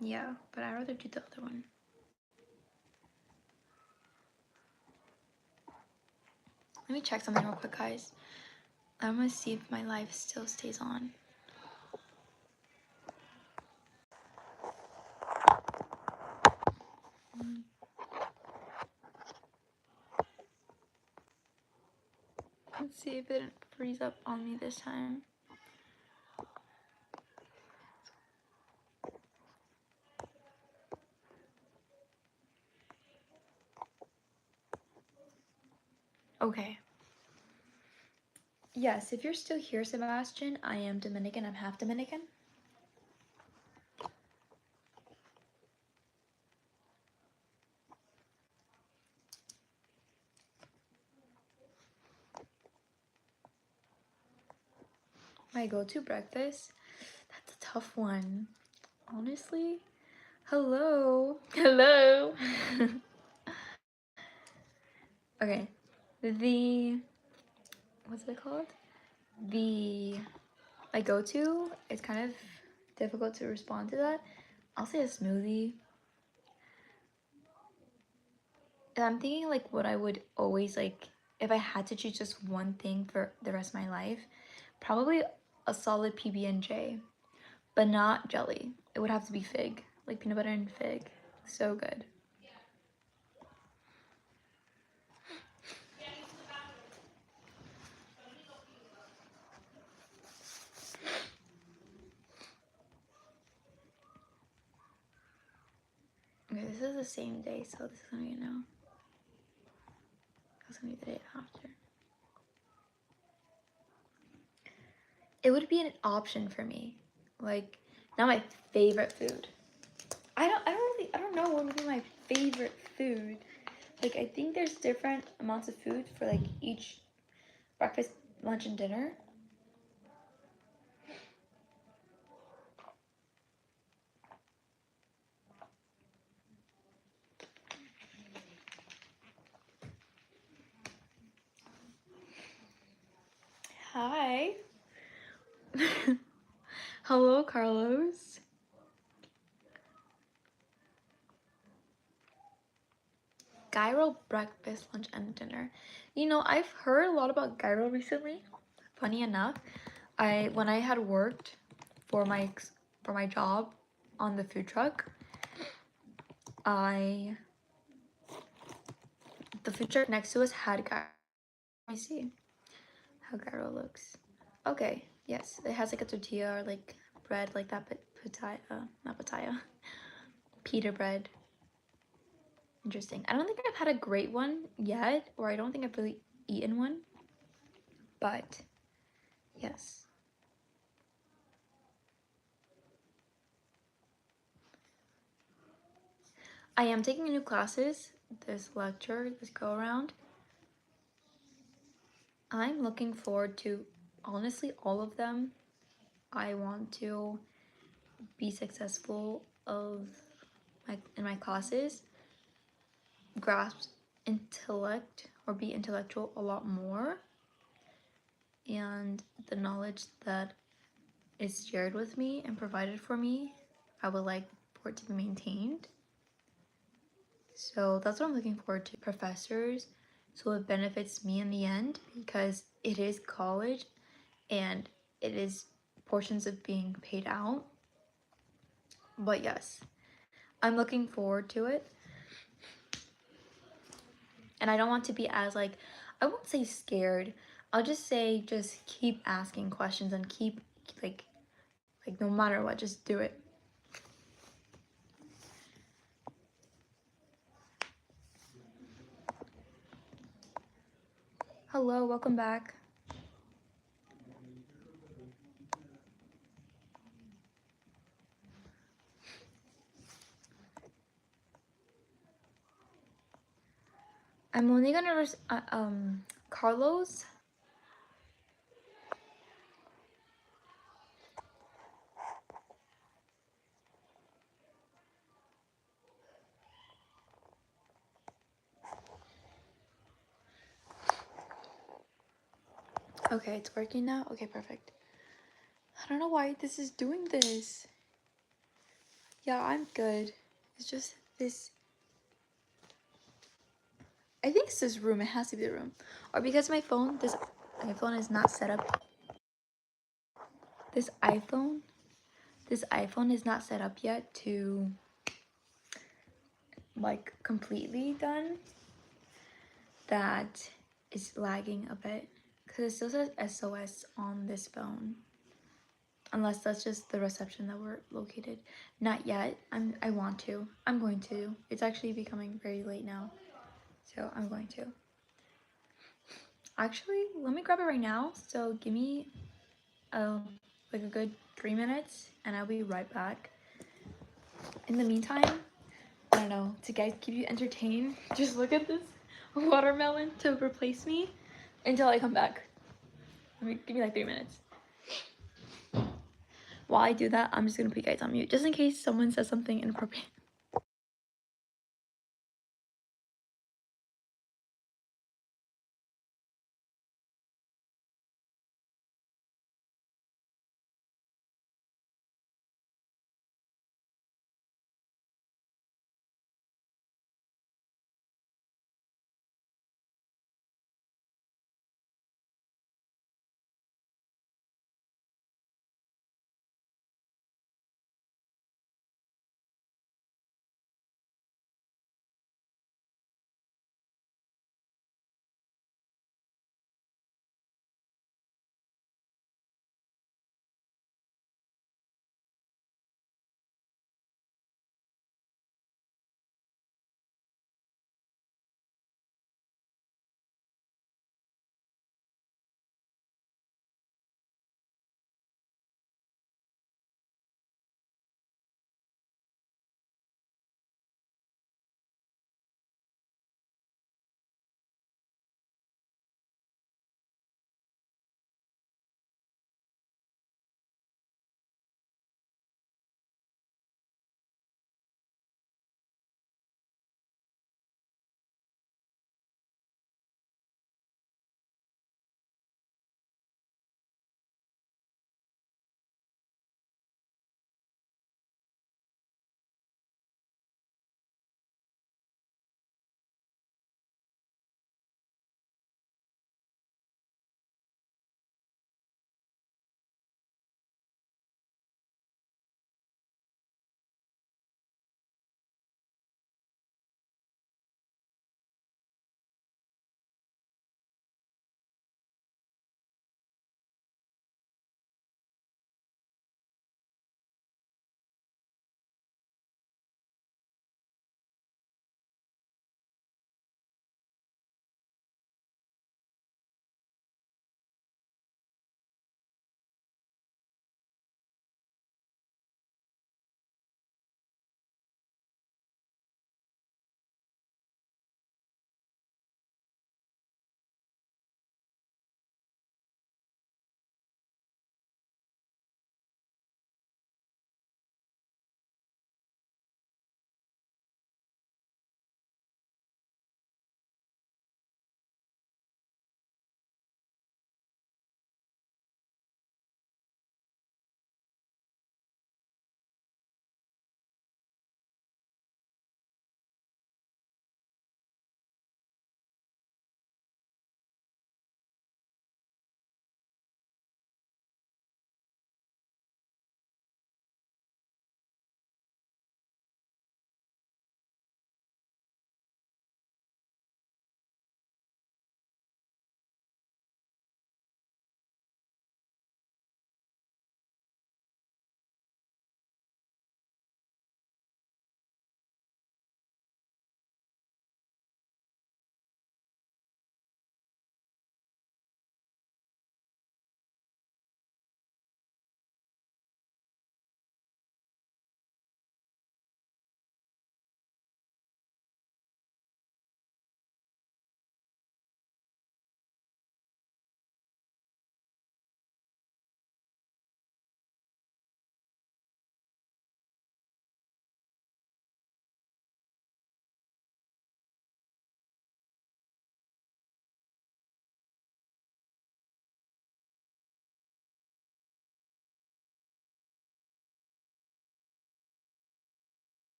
Yeah, but I'd rather do the other one. Let me check something real quick, guys. I'm gonna see if my live still stays on. Let's see if it didn't freeze up on me this time. Okay. Yes, if you're still here, Sebastian, I am Dominican. I'm half Dominican. My go-to breakfast? That's a tough one. Honestly. Hello. Hello. Okay. What's it called? My go-to, it's kind of difficult to respond to that. I'll say a smoothie. And I'm thinking like what I would always like if I had to choose just one thing for the rest of my life. Probably a solid PB&J, but not jelly. It would have to be fig, like peanut butter and fig. So good. Okay, this is the same day, so this is gonna be now. That's gonna be the day after. It would be an option for me. Like, not my favorite food. I don't know what would be my favorite food. Like, I think there's different amounts of food for like each breakfast, lunch, and dinner. Hi. Hello, Carlos. Gyro breakfast, lunch, and dinner. You know, I've heard a lot about gyro recently. Funny enough, when I had worked for my job on the food truck, the food truck next to us had gyro. Let me see how gyro looks. Okay, yes, it has like a tortilla or like bread like that, but not pitaya, pita bread. Interesting. I don't think I've had a great one yet, or I don't think I've really eaten one, but yes. I am taking new classes this go around. I'm looking forward to, honestly, all of them. I want to be successful in my classes, grasp intellect or be intellectual a lot more, and the knowledge that is shared with me and provided for me, I would like for it to be maintained. So that's what I'm looking forward to. Professors, so it benefits me in the end because it is college and it is portions of being paid out. But yes, I'm looking forward to it. And I don't want to be as like, I won't say scared. I'll just say just keep asking questions and keep like no matter what, just do it. Hello, welcome back. I'm only gonna Carlos. Okay, it's working now. Okay, perfect. I don't know why this is doing this. Yeah, I'm good. It's just this. I think it's this room. It has to be the room, or because my phone is not set up. This iPhone is not set up yet to like completely done. That is lagging a bit because it still says SOS on this phone. Unless that's just the reception that we're located. Not yet. I want to. I'm going to. It's actually becoming very late now. So I'm going to. Actually, let me grab it right now. So give me like a good 3 minutes and I'll be right back. In the meantime, I don't know, to guys keep you entertained, just look at this watermelon to replace me until I come back. Give me like 3 minutes. While I do that, I'm just gonna put you guys on mute just in case someone says something inappropriate.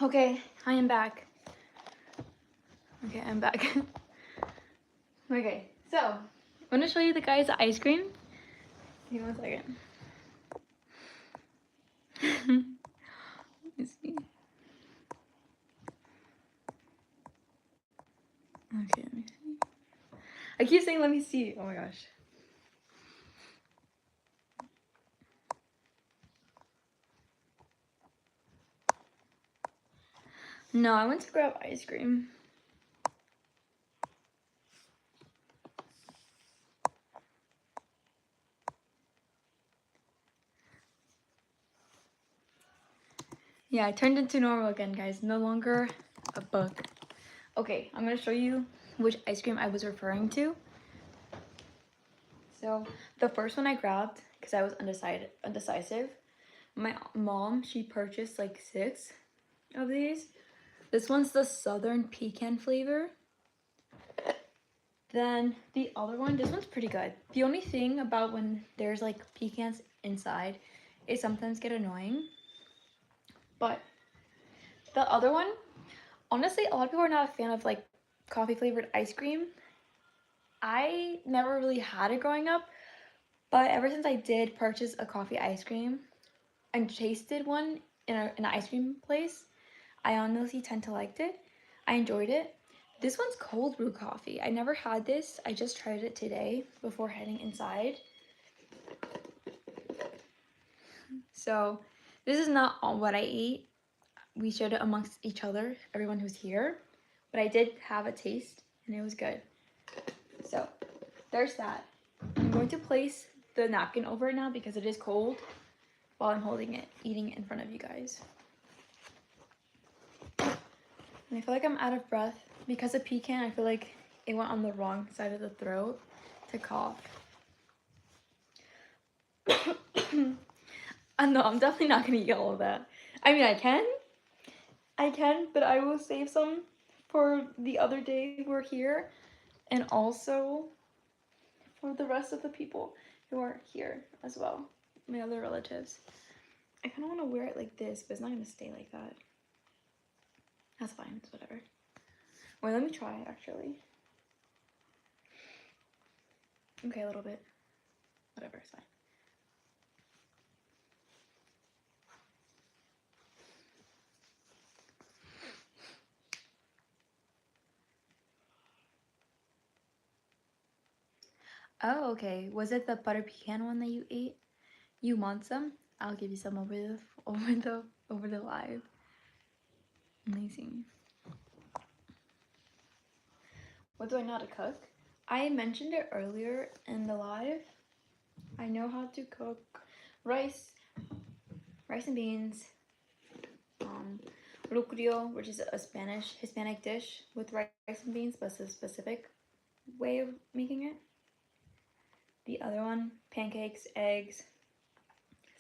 Okay, I am back. Okay, I'm back. Okay, so I'm gonna show you the guy's ice cream. Give me 1 second. Let me see. Okay, let me see. I keep saying let me see. Oh my gosh. No, I went to grab ice cream. Yeah, I turned into normal again, guys. No longer a bug. Okay, I'm gonna show you which ice cream I was referring to. So the first one I grabbed because I was undecisive. My mom, she purchased like 6 of these. This one's the Southern Pecan flavor. Then the other one, this one's pretty good. The only thing about when there's like pecans inside, it sometimes get annoying. But the other one, honestly, a lot of people are not a fan of like coffee flavored ice cream. I never really had it growing up, but ever since I did purchase a coffee ice cream and tasted one in an ice cream place, I honestly tend to like it. I enjoyed it. This one's cold brew coffee. I never had this. I just tried it today before heading inside. So this is not all what I ate. We shared it amongst each other, everyone who's here. But I did have a taste and it was good. So there's that. I'm going to place the napkin over it now because it is cold while I'm holding it, eating it in front of you guys. And I feel like I'm out of breath. Because of pecan, I feel like it went on the wrong side of the throat to cough. No, I'm definitely not gonna eat all of that. I mean, I can, but I will save some for the other day we're here, and also for the rest of the people who are here as well, my other relatives. I kind of want to wear it like this, but it's not gonna stay like that. That's fine, it's whatever. Wait, let me try it actually. Okay, a little bit. Whatever, it's fine. Oh, okay. Was it the butter pecan one that you ate? You want some? I'll give you some over the live. Amazing. What do I know how to cook? I mentioned it earlier in the live. I know how to cook rice and beans, rucrio, which is a Hispanic dish with rice and beans, but it's a specific way of making it. The other one, pancakes, eggs,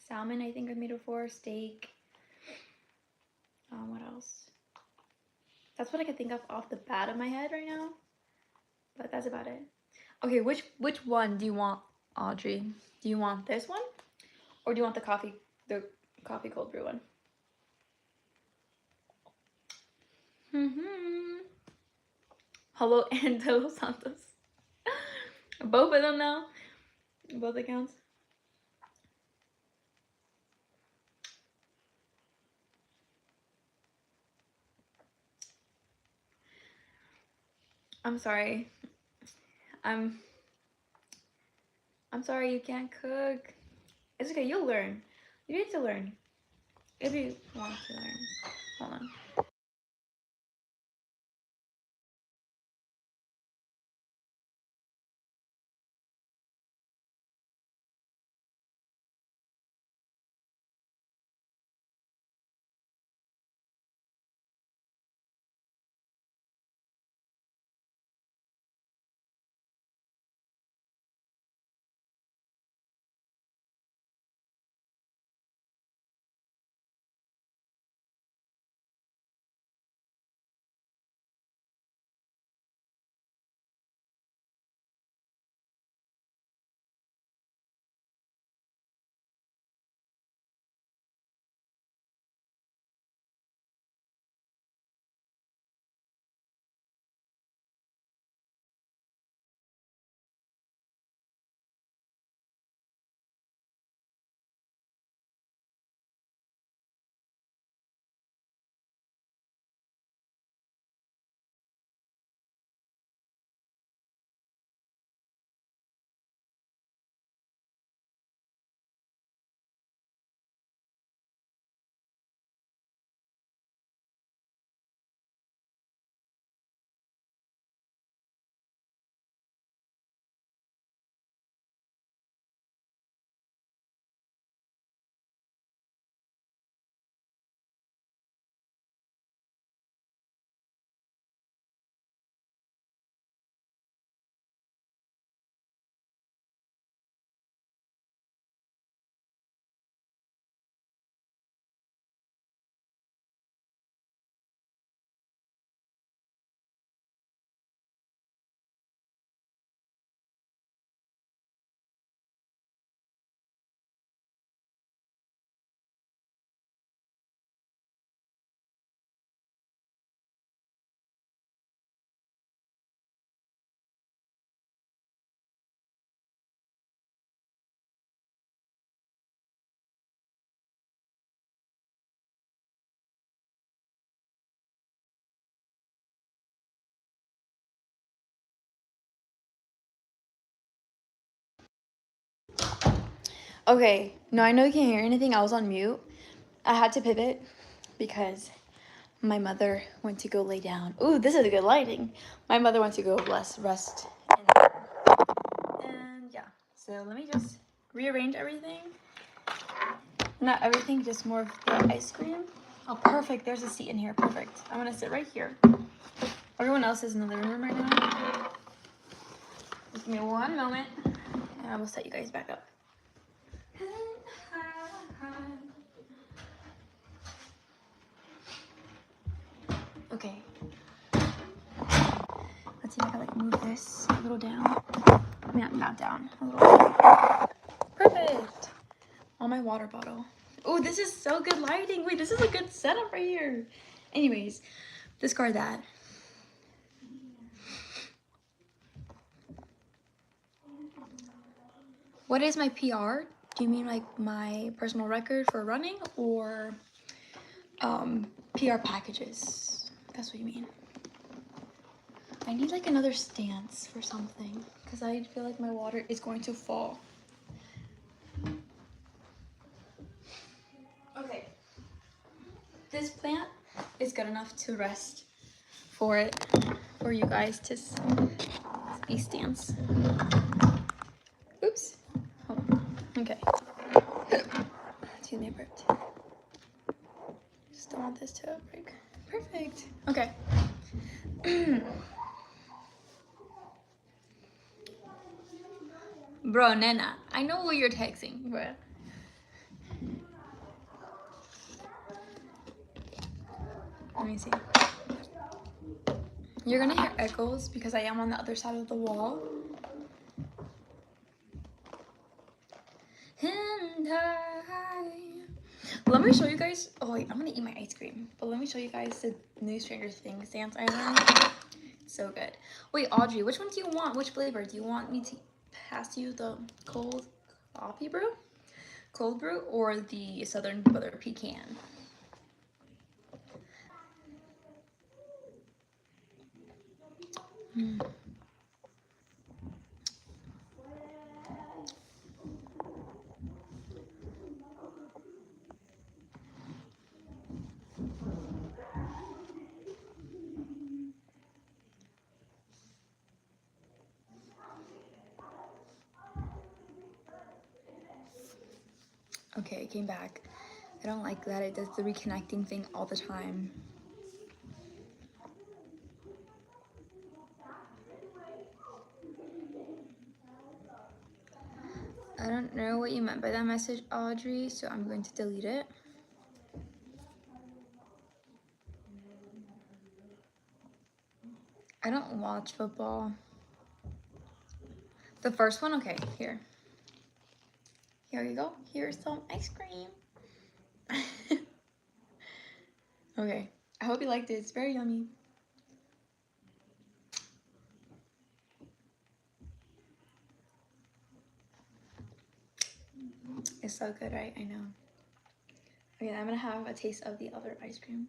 salmon, I think I've made before, steak. What else? That's what I can think of off the bat of my head right now. But that's about it. Okay, which one do you want, Audrey? Do you want this one, or do you want the coffee cold brew one? Hello, and De Los Santos. Both of them now. Both accounts. I'm sorry. I'm I'm sorry you can't cook. It's okay. You'll learn. You need to learn if you want to learn. Hold on. Okay, no, I know you can't hear anything. I was on mute. I had to pivot because my mother went to go lay down. Ooh, this is good lighting. My mother went to go rest. And yeah, so let me just rearrange everything. Not everything, just more of the ice cream. Oh, perfect. There's a seat in here. Perfect. I'm gonna sit right here. Everyone else is in the living room right now. Just give me one moment, and I will set you guys back up. Okay. Let's see if I can like move this a little down. Not down. A little. Perfect. On my water bottle. Oh, this is so good lighting. Wait, this is a good setup right here. Anyways, discard that. What is my PR? Do you mean like my personal record for running or PR packages? That's what you mean. I need like another stance for something because I feel like my water is going to fall. Okay. This plant is good enough to rest for you guys to be stance. Oops. Oh, okay. Excuse me, I burped. Just don't want this to break. Perfect. Okay. Bro, Nena, I know what you're texting, bro. Let me see. You're gonna hear echoes because I am on the other side of the wall. Let me show you guys. Oh wait, I'm gonna eat my ice cream. But let me show you guys the new Stranger Things dance I learned. So good. Wait, Audrey, which one do you want? Which flavor? Do you want me to pass you the cold coffee brew? Cold brew or the Southern Butter Pecan? Okay, it came back. I don't like that it does the reconnecting thing all the time. I don't know what you meant by that message, Audrey, so I'm going to delete it. I don't watch football. The first one? Okay, here. Here you go. Here's some ice cream. Okay, I hope you liked it. It's very yummy. It's so good, right? I know. Okay, I'm gonna have a taste of the other ice cream.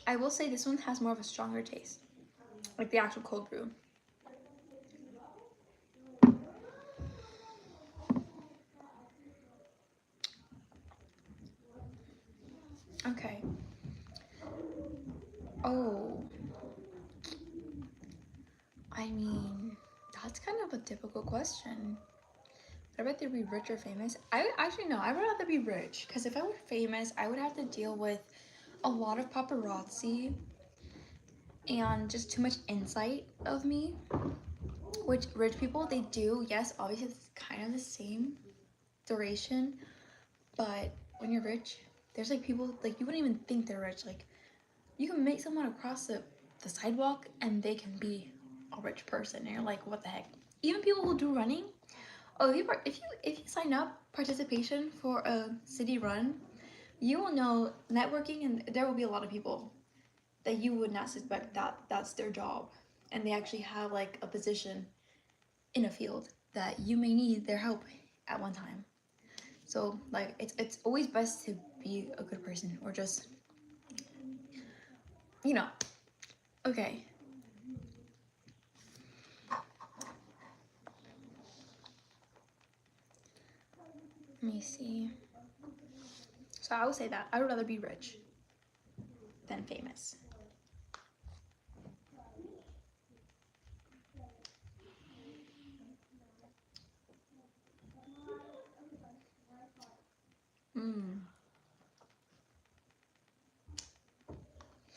I will say this one has more of a stronger taste, like the actual cold brew. Okay. Oh. I mean, that's kind of a typical question. I'd rather be rich or famous. I actually no, I would rather be rich because if I were famous, I would have to deal with a lot of paparazzi and just too much insight of me, which rich people they do. Yes, obviously it's kind of the same duration, but when you're rich, there's like people like you wouldn't even think they're rich. Like you can meet someone across the sidewalk and they can be a rich person, and you're like, what the heck? Even people who do running. Oh, if you sign up participation for a city run, you will know networking, and there will be a lot of people that you would not suspect that that's their job, and they actually have like a position in a field that you may need their help at one time. So like it's always best to be a good person or just you know. Okay. me see. So I would say that I would rather be rich than famous.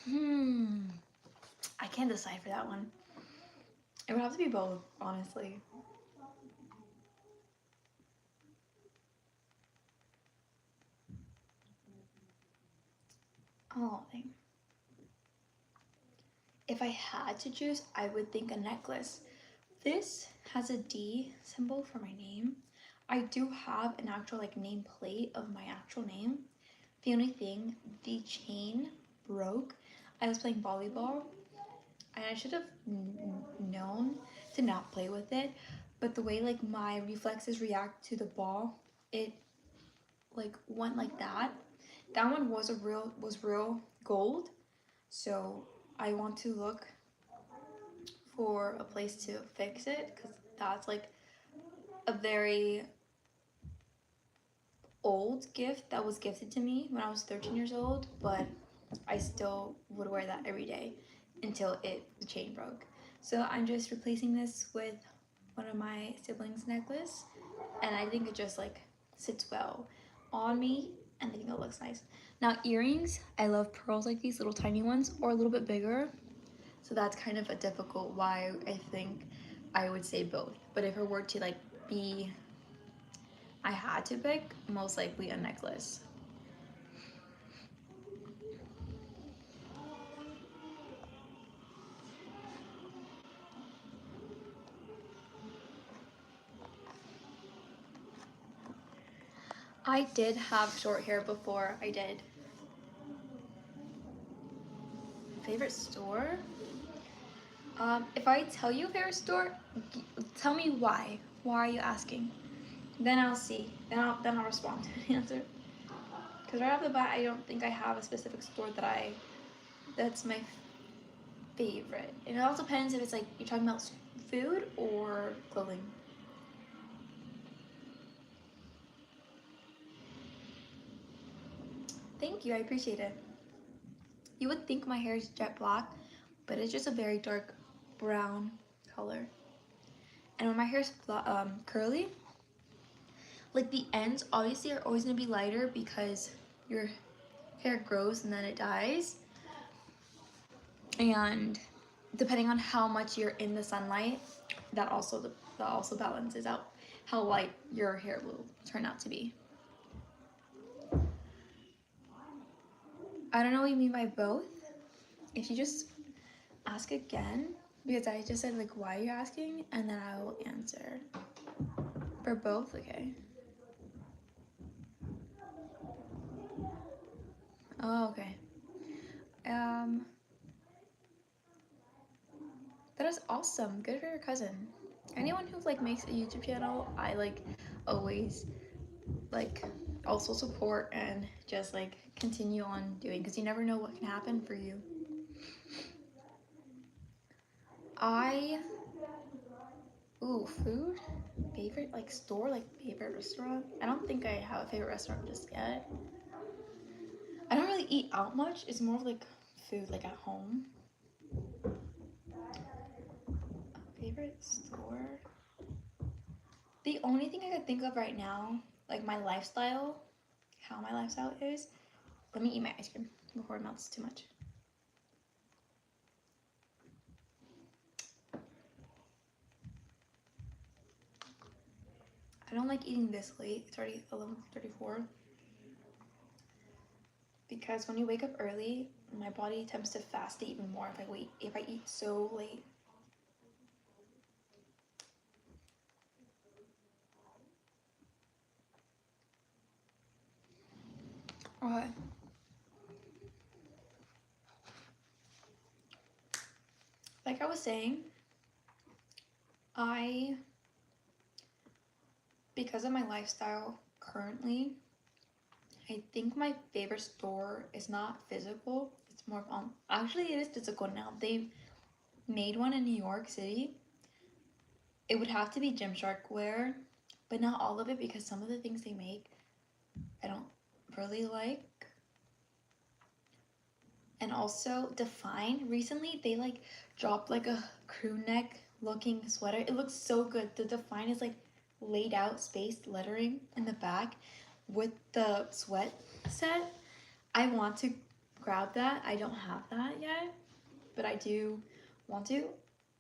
Hmm. I can't decide for that one. It would have to be both, honestly. Oh, dang. If I had to choose, I would think a necklace. This has a D symbol for my name. I do have an actual like nameplate of my actual name. The only thing, the chain broke. I was playing volleyball and I should have known to not play with it, but the way like my reflexes react to the ball, it like went like that. That one was real gold, so I want to look for a place to fix it because that's like a very old gift that was gifted to me when I was 13 years old, but I still would wear that every day until the chain broke. So I'm just replacing this with one of my siblings' necklace, and I think it just like sits well on me, and I think it looks nice. Now earrings, I love pearls like these little tiny ones or a little bit bigger. So that's kind of a difficult why I think I would say both. But if it were to like be, I had to pick, most likely a necklace. I did have short hair before I did. Favorite store? If I tell you favorite store, tell me why. Why are you asking? Then I'll see. Then I'll respond to the answer. Because right off the bat, I don't think I have a specific store that's my favorite. And it also depends if it's like you're talking about food or clothing. Thank you, I appreciate it. You would think my hair is jet black, but it's just a very dark brown color. And when my hair is curly, like the ends obviously are always gonna be lighter because your hair grows and then it dies. And depending on how much you're in the sunlight, that also balances out how light your hair will turn out to be. I don't know what you mean by both. If you just ask again, because I just said like why are you asking, and then I will answer. For both, okay. Oh, okay. That is awesome. Good for your cousin. Anyone who like makes a YouTube channel, I like always like also support and just like continue on doing because you never know what can happen for you. I food? Favorite like store, like favorite restaurant? I don't think I have a favorite restaurant just yet. I don't really eat out much. It's more of like food like at home. Favorite store? The only thing I could think of right now, like my lifestyle, how my lifestyle is, let me eat my ice cream before it melts too much. I don't like eating this late. It's already 11:34. Because when you wake up early, my body tends to fast even more if I eat so late. Okay. Like I was saying, because of my lifestyle currently, I think my favorite store is not physical. It's more actually it is physical now. They've made one in New York City. It would have to be Gymshark wear, but not all of it because some of the things they make I don't really like. And also Define, recently they like dropped like a crew neck looking sweater. It looks so good. The Define is like laid out spaced lettering in the back with the sweat set. I want to grab that. I don't have that yet, but I do want to.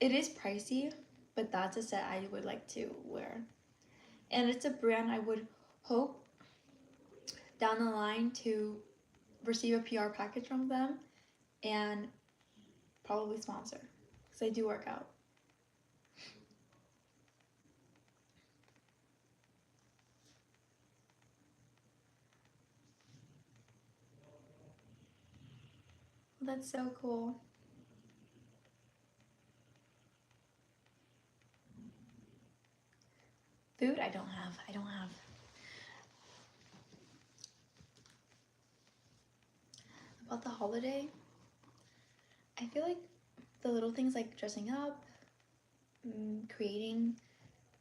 It is pricey, but that's a set I would like to wear. And it's a brand I would hope down the line to receive a PR package from them and probably sponsor because I do work out. That's so cool. Food I don't have. I don't have. About the holiday, I feel like the little things like dressing up, creating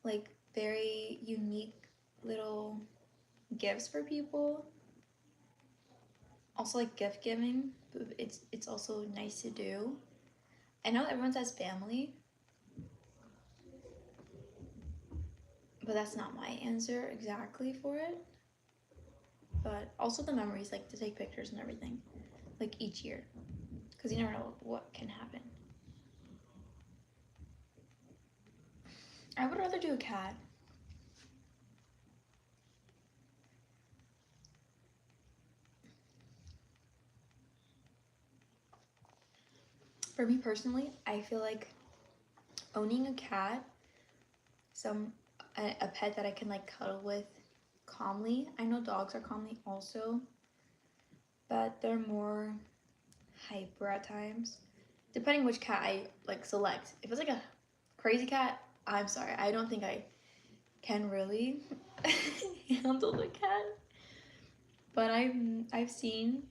like very unique little gifts for people. Also like gift giving, it's also nice to do. I know everyone says family, but that's not my answer exactly for it. But also the memories, like to take pictures and everything, like each year, because you never know what can happen. I would rather do a cat. For me personally, I feel like owning a cat, some a pet that I can like cuddle with calmly. I know dogs are calmly also, but they're more hyper at times. Depending which cat I like select. If it's like a crazy cat, I'm sorry. I don't think I can really handle the cat. But I've seen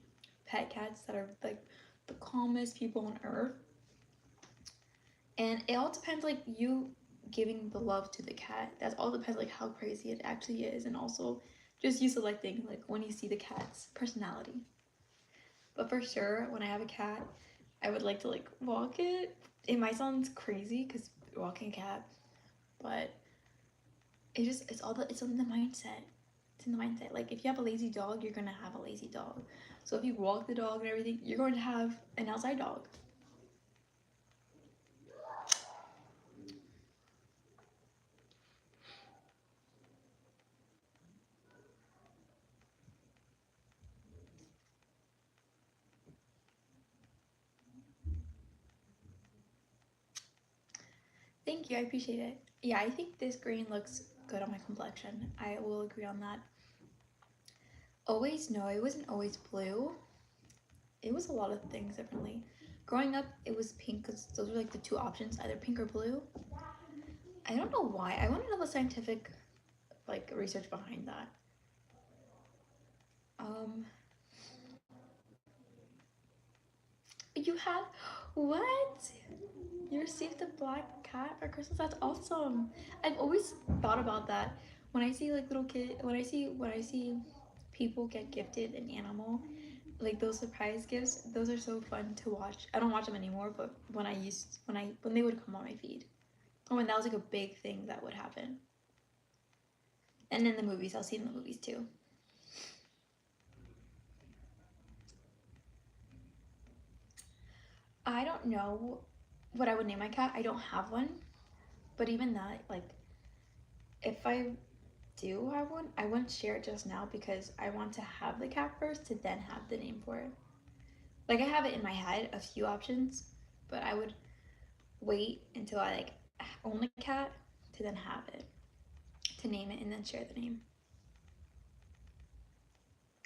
pet cats that are like the calmest people on earth. And it all depends like you giving the love to the cat. That all depends like how crazy it actually is, and also just you selecting like when you see the cat's personality. But for sure, when I have a cat, I would like to like walk it. It might sound crazy because walking a cat, but it's in the mindset. It's in the mindset. Like if you have a lazy dog, you're gonna have a lazy dog. So if you walk the dog and everything, you're going to have an outside dog. Thank you, I appreciate it. Yeah, I think this green looks good on my complexion. I will agree on that. Always, no, it wasn't always blue. It was a lot of things differently. Growing up, it was pink because those were like the two options, either pink or blue. I don't know why. I want to know the scientific like research behind that. Um, you had what? You received a black cat for Christmas? That's awesome. I've always thought about that. When I see like little kid, when I see people get gifted an animal, like those surprise gifts, those are so fun to watch. I don't watch them anymore, but when they would come on my feed, or when that was like a big thing that would happen. And in the movies, I'll see it in the movies too. I don't know what I would name my cat. I don't have one, but even that, like, if I do have one, I wouldn't share it just now because I want to have the cat first to then have the name for it. Like I have it in my head, a few options, but I would wait until I like own the cat to then have it, to name it and then share the name.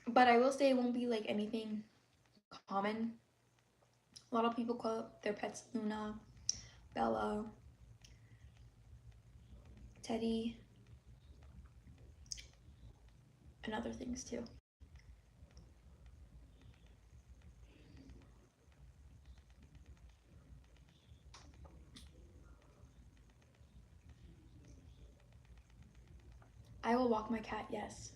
But I will say it won't be like anything common. A lot of people call their pets Luna, Bella, Teddy, and other things too. I will walk my cat, yes.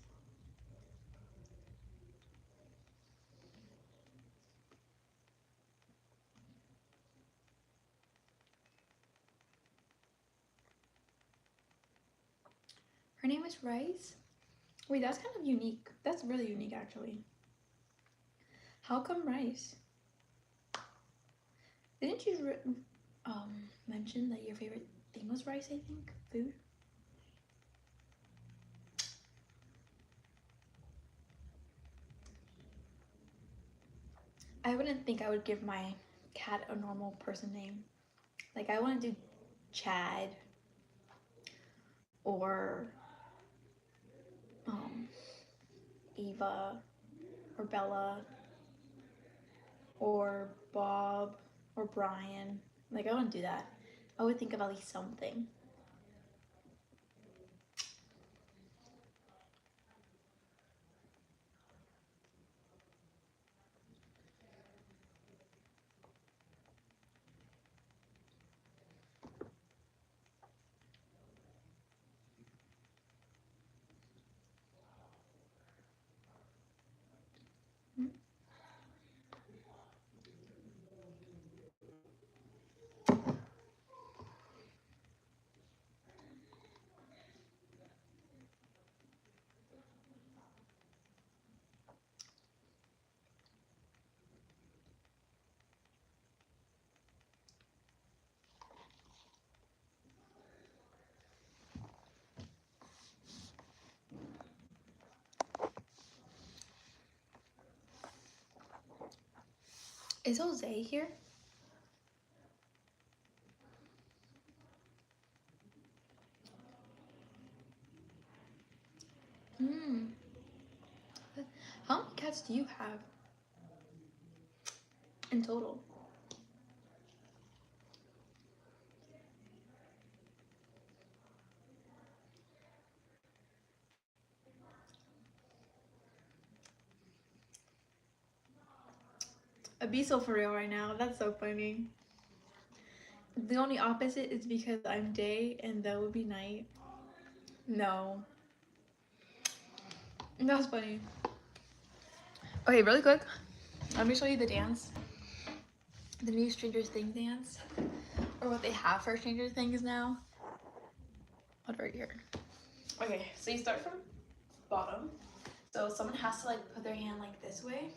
Her name is Rice? Wait, that's kind of unique. That's really unique, actually. How come Rice? Didn't you mention that your favorite thing was rice, I think? Food? I wouldn't think I would give my cat a normal person name. Like, I wouldn't do Chad or Eva or Bella or Bob or Brian. Like, I wouldn't do that. I would think of at least something. Is Jose here? Hmm. How many cats do you have in total? I'd be so for real right now. That's so funny. The only opposite is because I'm day and that would be night. No. That's funny. Okay, really quick. Let me show you the dance. The new Stranger Things dance. Or what they have for Stranger Things now. What right here. Okay, so you start from bottom. So someone has to like put their hand like this way.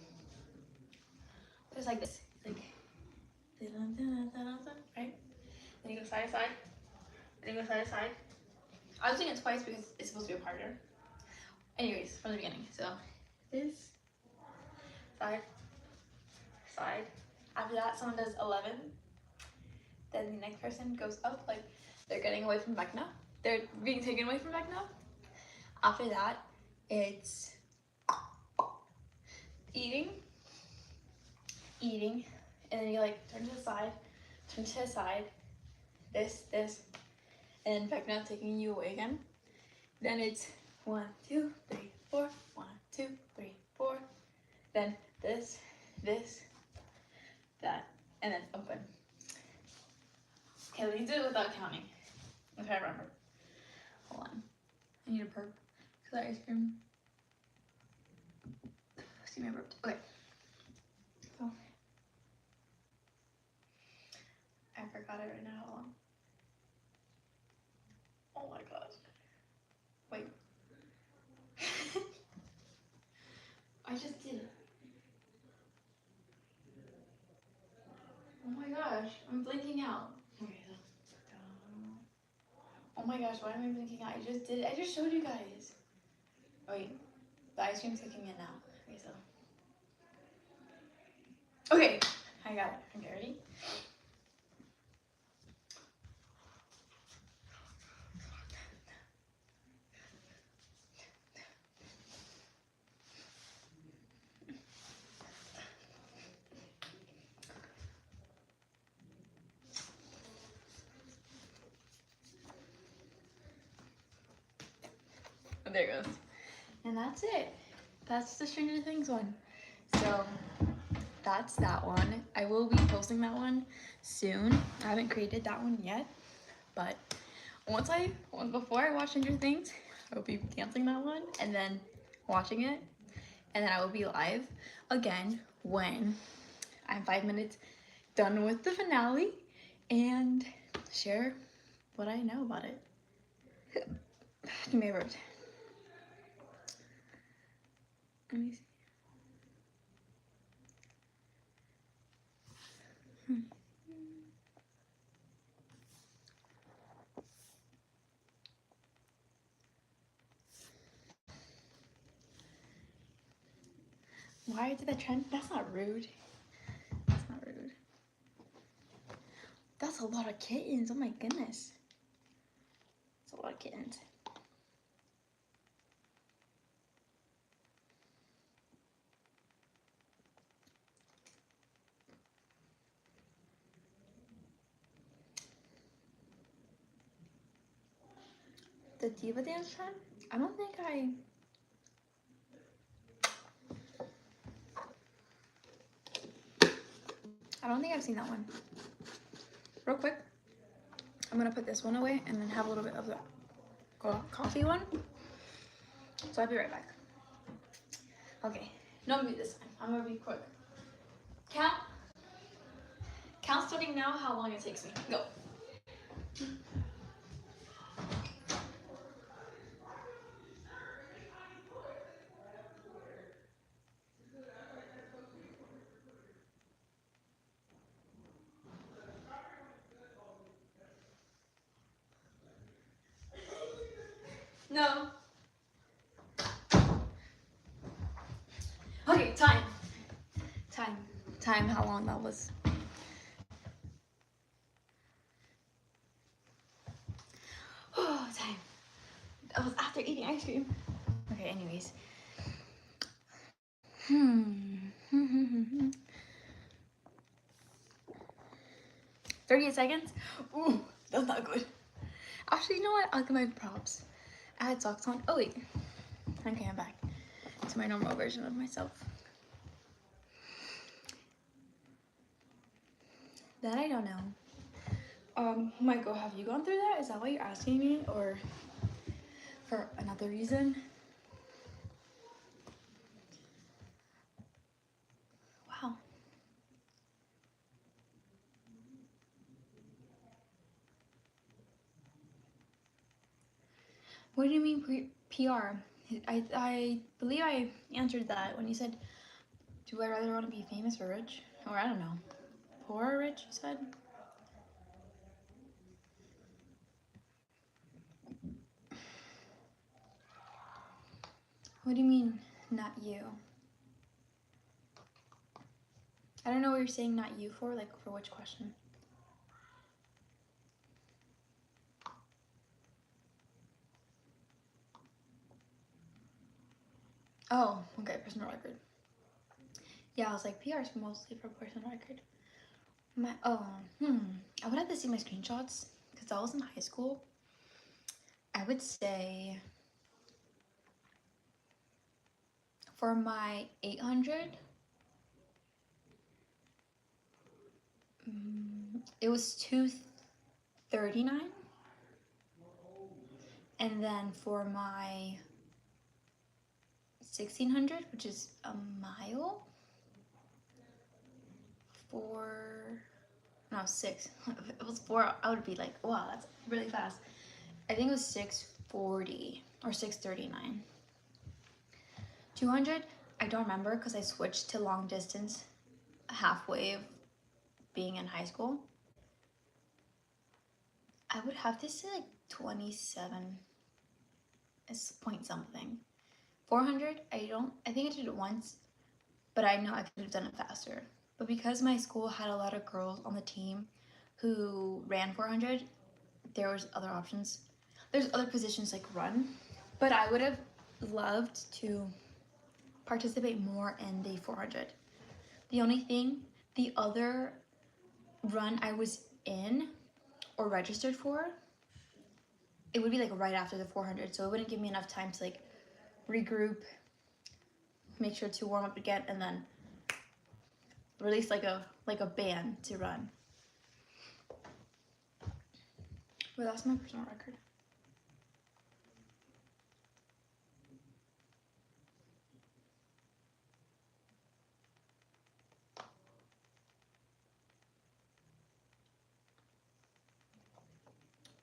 Just like this. Like right? Then you go side to side. Then you go side to side. I was doing it twice because it's supposed to be a partner. Anyways, from the beginning. So this side, side. After that, someone does 11. Then the next person goes up, like they're getting away from Vecna. They're being taken away from Vecna. After that, it's eating, eating, and then you like turn to the side, this, and then Vecna taking you away again. Then it's 1, 2, 3, 4, 1, 2, 3, 4. Then this, that, and then open. Okay, let me do it without counting. If I remember. Hold on. I need a burp. Cause that ice cream. See me burped. Okay. So I forgot it right now. Hold on. Oh my gosh. Wait. I just did it. Oh my gosh. I'm blinking out. Okay. Oh my gosh, why am I blinking out? I just did it. I just showed you guys. Wait. The ice cream's kicking in now. Okay, so. Okay. I got it. Okay, ready? Oh, there it goes. And that's it. That's the Stranger Things one. So that's that one. I will be posting that one soon. I haven't created that one yet, but before I watch Stranger Things, I will be dancing that one and then watching it, and then I will be live again when I'm 5 minutes done with the finale and share what I know about it. Give me a word. Let me see. Why did that trend? That's not rude. That's not rude. That's a lot of kittens. Oh my goodness. That's a lot of kittens. The diva dance trend? I don't think I've seen that one. Real quick, I'm gonna put this one away and then have a little bit of the coffee one. So I'll be right back. Okay, no mute this time. I'm gonna be quick. Count starting now how long it takes me. Go. No. Okay, time. Time, how long that was. Oh, time. That was after eating ice cream. Okay, anyways. 38 seconds? Ooh, that's not good. Actually, you know what? I'll give my props. I had socks on. Oh, wait. Okay, I'm back to my normal version of myself. That I don't know. Michael, have you gone through that? Is that why you're asking me? Or for another reason? Wow. What do you mean PR? I believe I answered that when you said, do I rather want to be famous or rich? Or I don't know. Poor or rich, you said? What do you mean, not you? I don't know what you're saying not you for, like for which question? Oh, okay, personal record. Yeah, I was like, PR is mostly for personal record. I would have to see my screenshots because I was in high school. I would say for my 800, it was 239. And then for my 1600, which is a mile, six. If it was 4, I would be like, wow, that's really fast. I think it was 640 or 639. 200, I don't remember because I switched to long distance halfway of being in high school. I would have to say like 27 is point something. 400, I think I did it once, but I know I could have done it faster. But because my school had a lot of girls on the team who ran 400, there was other options. There's other positions like run, but I would have loved to participate more in the 400. The only thing, the other run I was in or registered for, it would be like right after the 400, so it wouldn't give me enough time to like regroup, make sure to warm up again, and then release like a band to run. But that's my personal record.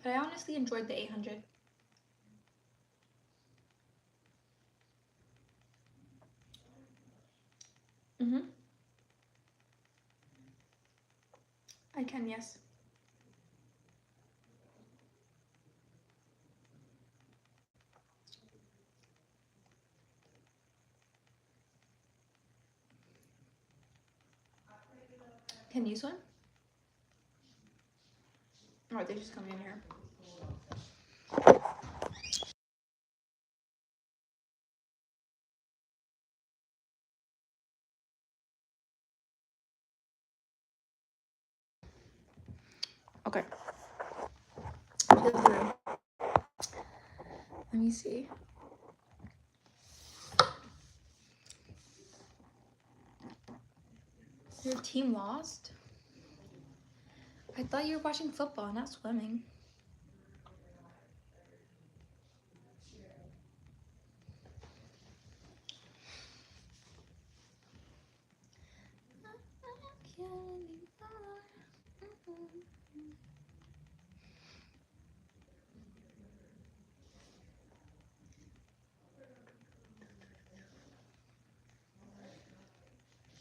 But I honestly enjoyed the 800. Mm-hmm. I can, yes. Can you swim? Or they just come in here. Okay. Let me see. Your team lost? I thought you were watching football, not swimming.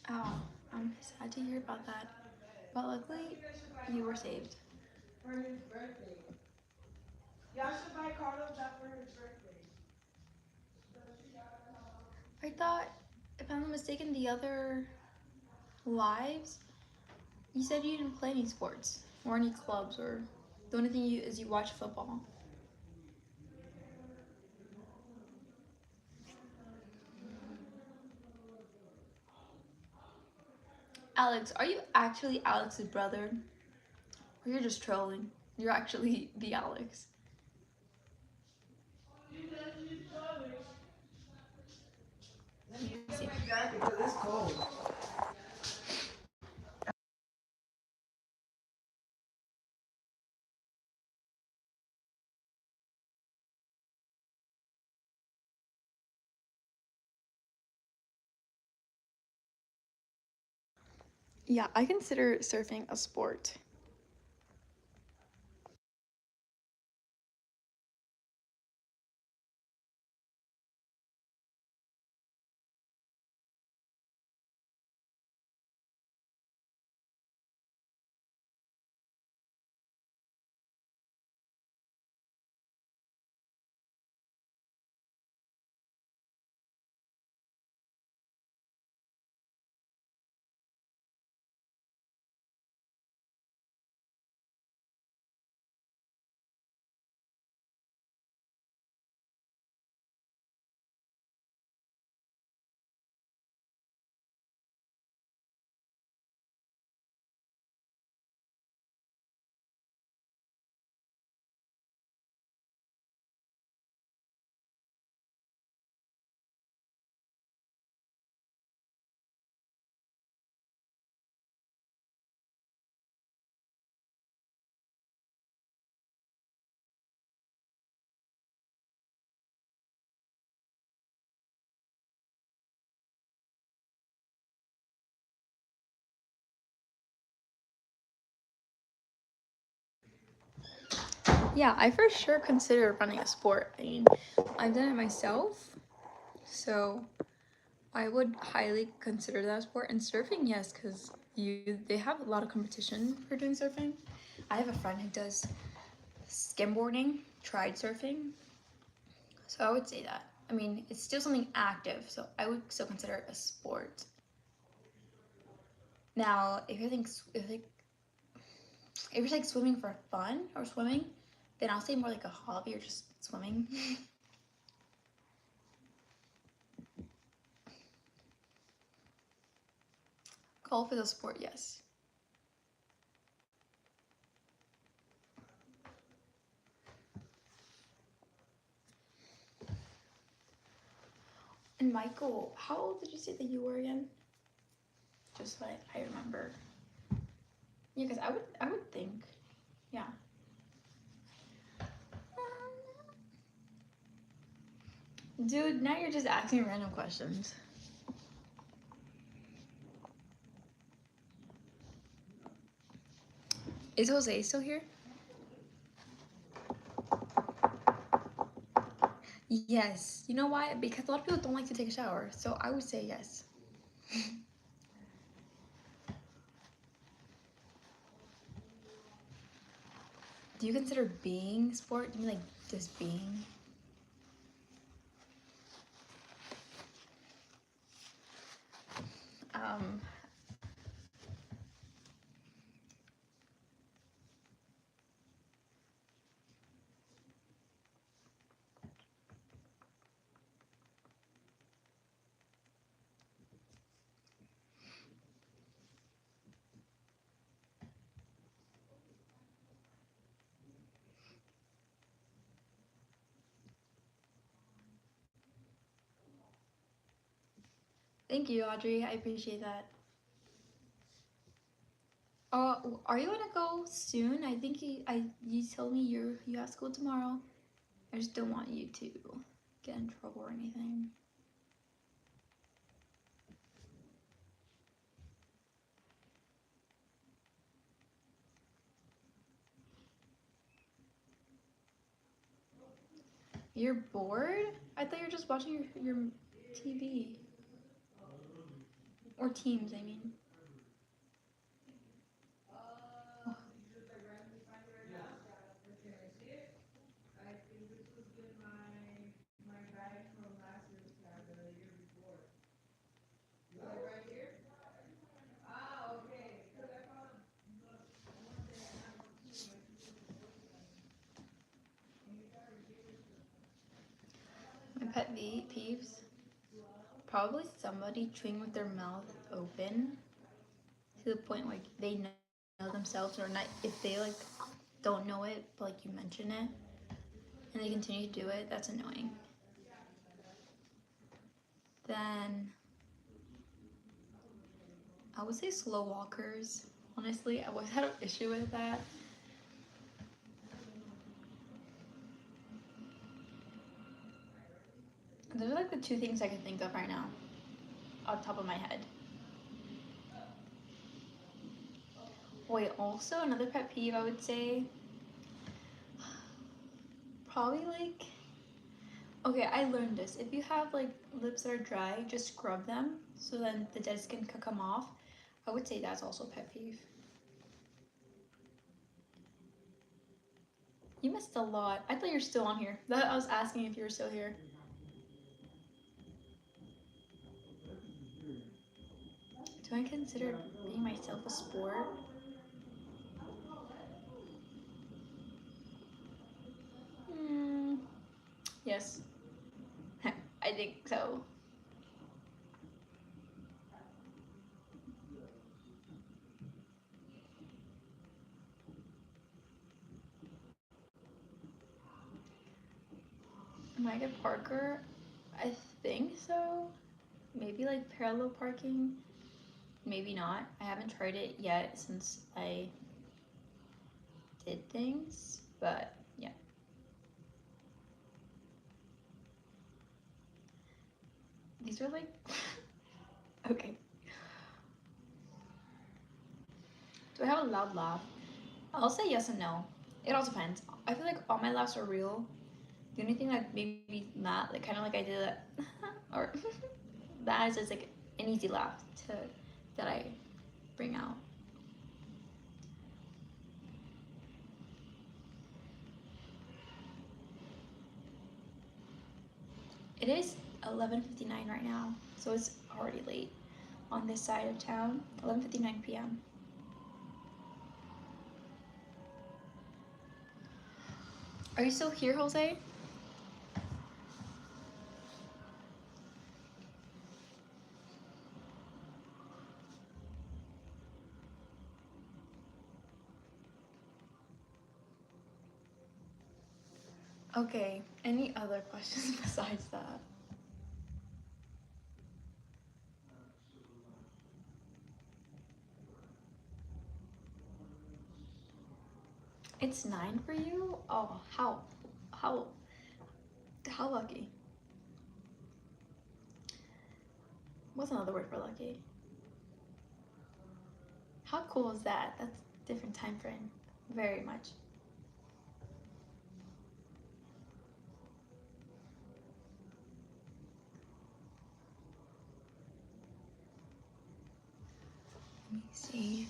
Oh, I'm sad to hear about that. But luckily, you were saved. For his birthday. Y'all should buy Carlos that for his birthday. I thought, if I'm not mistaken, the other lives, you said you didn't play any sports or any clubs, or the only thing is you watch football. Alex, are you actually Alex's brother? Or you're just trolling? You're actually the Alex. Let me get my jacket because it's cold. Yeah, I consider surfing a sport. Yeah, I for sure consider running a sport. I mean, I've done it myself, so I would highly consider that a sport. And surfing, yes, because they have a lot of competition for doing surfing. I have a friend who does skimboarding, tried surfing, so I would say that. I mean, it's still something active, so I would still consider it a sport. Now, if you're like swimming for fun or swimming, then I'll say more like a hobby or just swimming. Golf is a sport, yes. And Michael, how old did you say that you were again? Just so I remember. Yeah, because I would think, yeah. Dude, now you're just asking random questions. Is Jose still here? Yes. You know why? Because a lot of people don't like to take a shower, so I would say yes. Do you consider being sport? Do you mean like just being? Um, Thank you, Audrey. I appreciate that. Are you gonna go soon? I think you told me you have school tomorrow. I just don't want you to get in trouble or anything. You're bored? I thought you were just watching your TV. Or Teams, I mean. My pet peeves? Probably somebody chewing with their mouth open to the point like they know themselves or not. If they like don't know it, but like you mention it and they continue to do it, that's annoying. Then I would say slow walkers. Honestly, I always had an issue with that. Those are like the two things I can think of right now, off the top of my head. Wait, also another pet peeve I would say, probably like, okay, I learned this. If you have like lips that are dry, just scrub them so then the dead skin can come off. I would say that's also a pet peeve. You missed a lot. I thought you were still on here. I was asking if you were still here. Do I consider being myself a sport? Yes, I think so. Micah Parker, I think so. Maybe like parallel parking, maybe not. I haven't tried it yet since I did things, but yeah. These are like, okay. Do I have a loud laugh? I'll say yes and no. It all depends. I feel like all my laughs are real. The only thing that maybe not, like kind of like I did that, or that is just like an easy laugh to that I bring out. It is 11:59 right now, so it's already late on this side of town. 11:59 p.m. Are you still here, Jose? Okay, any other questions besides that? It's 9 for you? Oh, how, how lucky. What's another word for lucky? How cool is that? That's a different time frame. Very much. Let me see.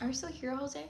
Are you still here, Jose?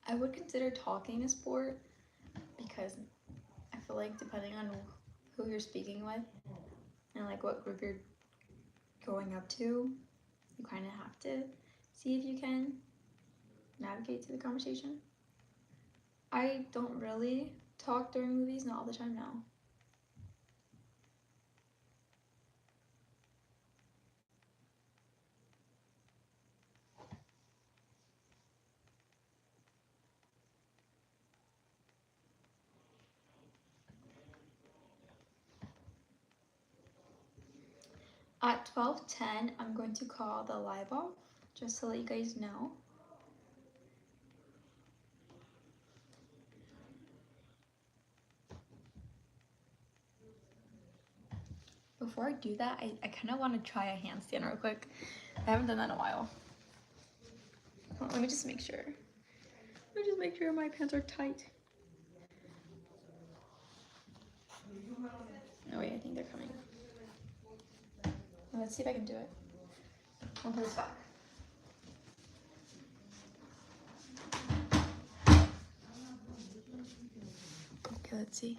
I would consider talking a sport because I feel like depending on who you're speaking with and like what group you're going up to, you kind of have to see if you can navigate to the conversation. I don't really talk during movies, not all the time now. At 12:10, I'm going to call the live off just to let you guys know. Before I do that, I kind of want to try a handstand real quick. I haven't done that in a while. Let me just make sure. Let me just make sure my pants are tight. Oh wait, I think they're coming. Let's see if I can do it. I'll put this back. Okay, let's see.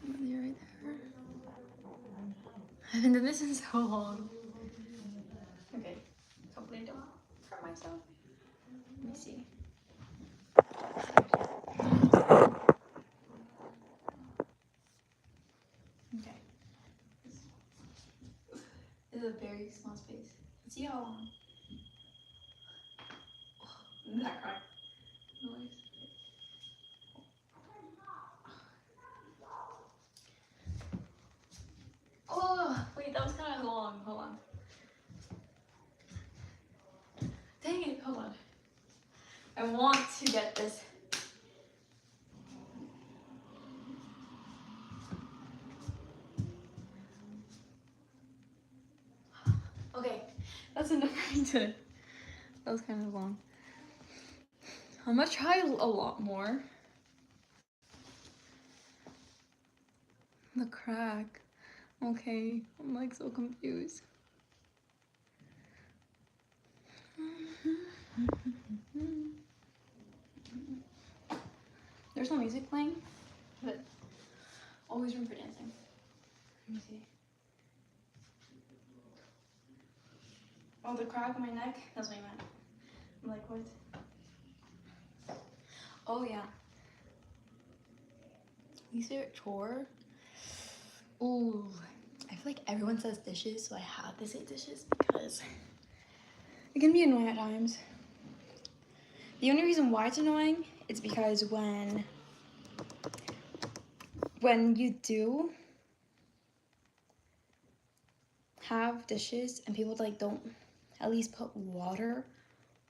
They're right there. I haven't done this in so long. Okay, hopefully I don't hurt myself. Let me see. Okay. This is a very small space. Let's see how long. That crack noise. Oh, wait, that was kind of long. Hold on. Dang it, hold on. I want to get this. Okay, that's enough for me today. That was kind of long. I'm gonna try a lot more. The crack. Okay, I'm like so confused. There's no music playing, but always room for dancing. Let me see. Oh, the crack on my neck? That's what I meant. I'm like, what? Oh, yeah. Least favorite chore? Ooh, I feel like everyone says dishes, so I have to say dishes because it can be annoying at times. The only reason why it's annoying is because when you do have dishes and people like don't at least put water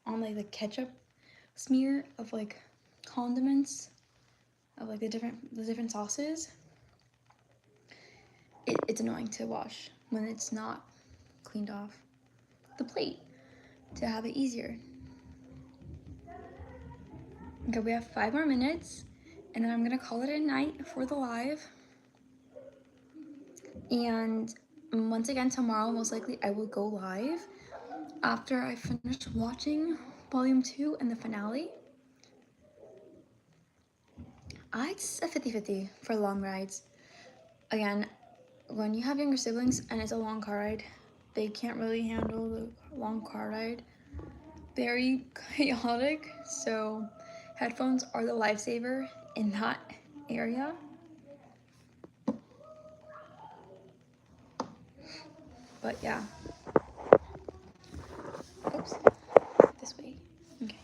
on like the ketchup smear of like condiments of like the different sauces, it's annoying to wash when it's not cleaned off the plate to have it easier. Okay, we have 5 more minutes and then I'm gonna call it a night for the live. And once again tomorrow, most likely I will go live after I finish watching volume 2 and the finale. It's a 50-50 for long rides. Again, when you have younger siblings and it's a long car ride, they can't really handle the long car ride. Very chaotic, so headphones are the lifesaver in that area. But yeah. Oops. This way. Okay.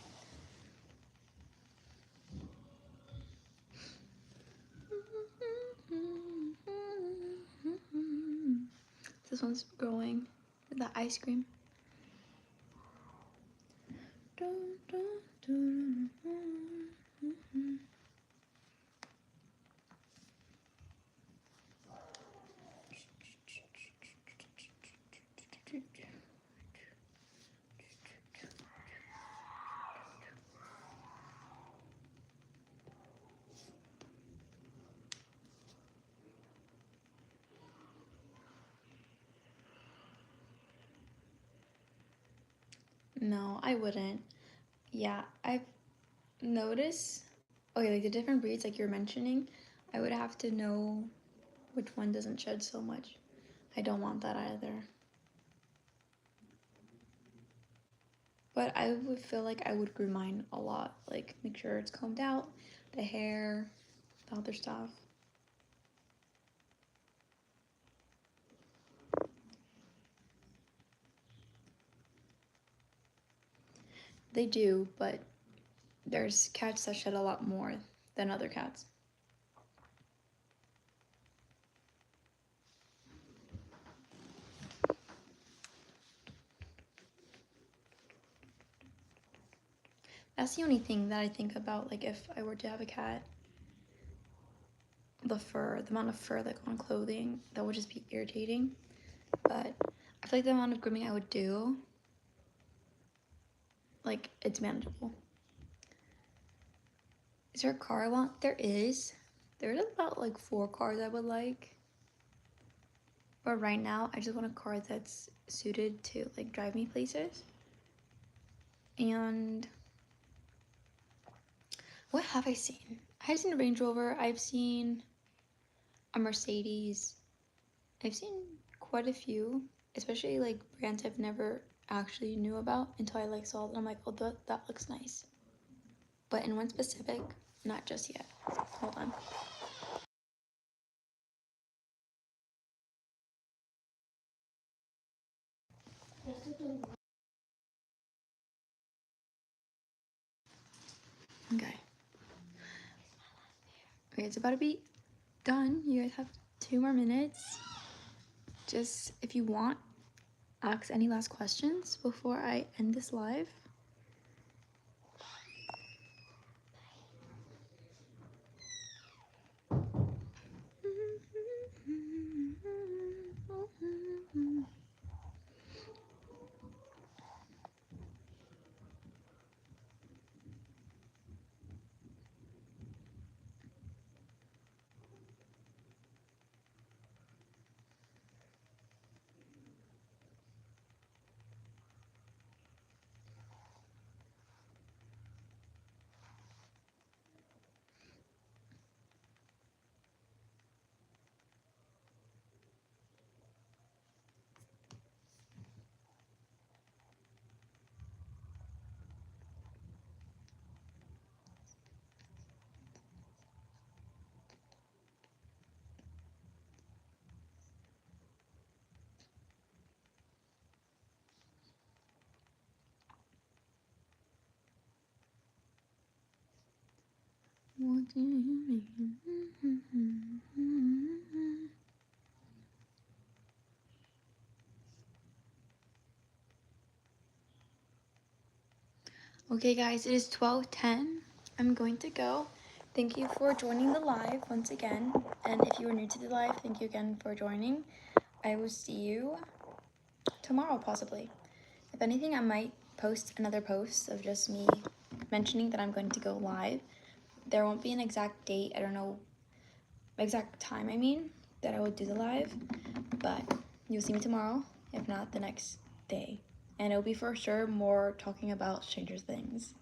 This one's growing. The ice cream. No, I wouldn't. Yeah, I've noticed. Okay, like the different breeds, like you're mentioning, I would have to know which one doesn't shed so much. I don't want that either. But I would feel like I would groom mine a lot. Like make sure it's combed out, the hair, the other stuff. They do, but there's cats that shed a lot more than other cats. That's the only thing that I think about, like if I were to have a cat. The fur, the amount of fur like on clothing, that would just be irritating. But I feel like the amount of grooming I would do, like it's manageable. Is there a car I want? There is. There's about like 4 cars I would like. But right now, I just want a car that's suited to like drive me places. And what have I seen? I've seen a Range Rover. I've seen a Mercedes. I've seen quite a few, especially like brands I've never actually knew about until I like saw them. I'm like, oh, that looks nice. But in one specific, not just yet. Hold on. Okay. Okay, it's about to be done. You guys have 2 more minutes. Just if you want, ask any last questions before I end this live. What do you mean? Okay, guys, it is 12:10. I'm going to go. Thank you for joining the live once again. And if you are new to the live, thank you again for joining. I will see you tomorrow, possibly. If anything, I might post another post of just me mentioning that I'm going to go live. There won't be an exact date. I don't know exact time, I mean, that I will do the live. But you'll see me tomorrow, if not the next day. And it'll be for sure more talking about Stranger Things.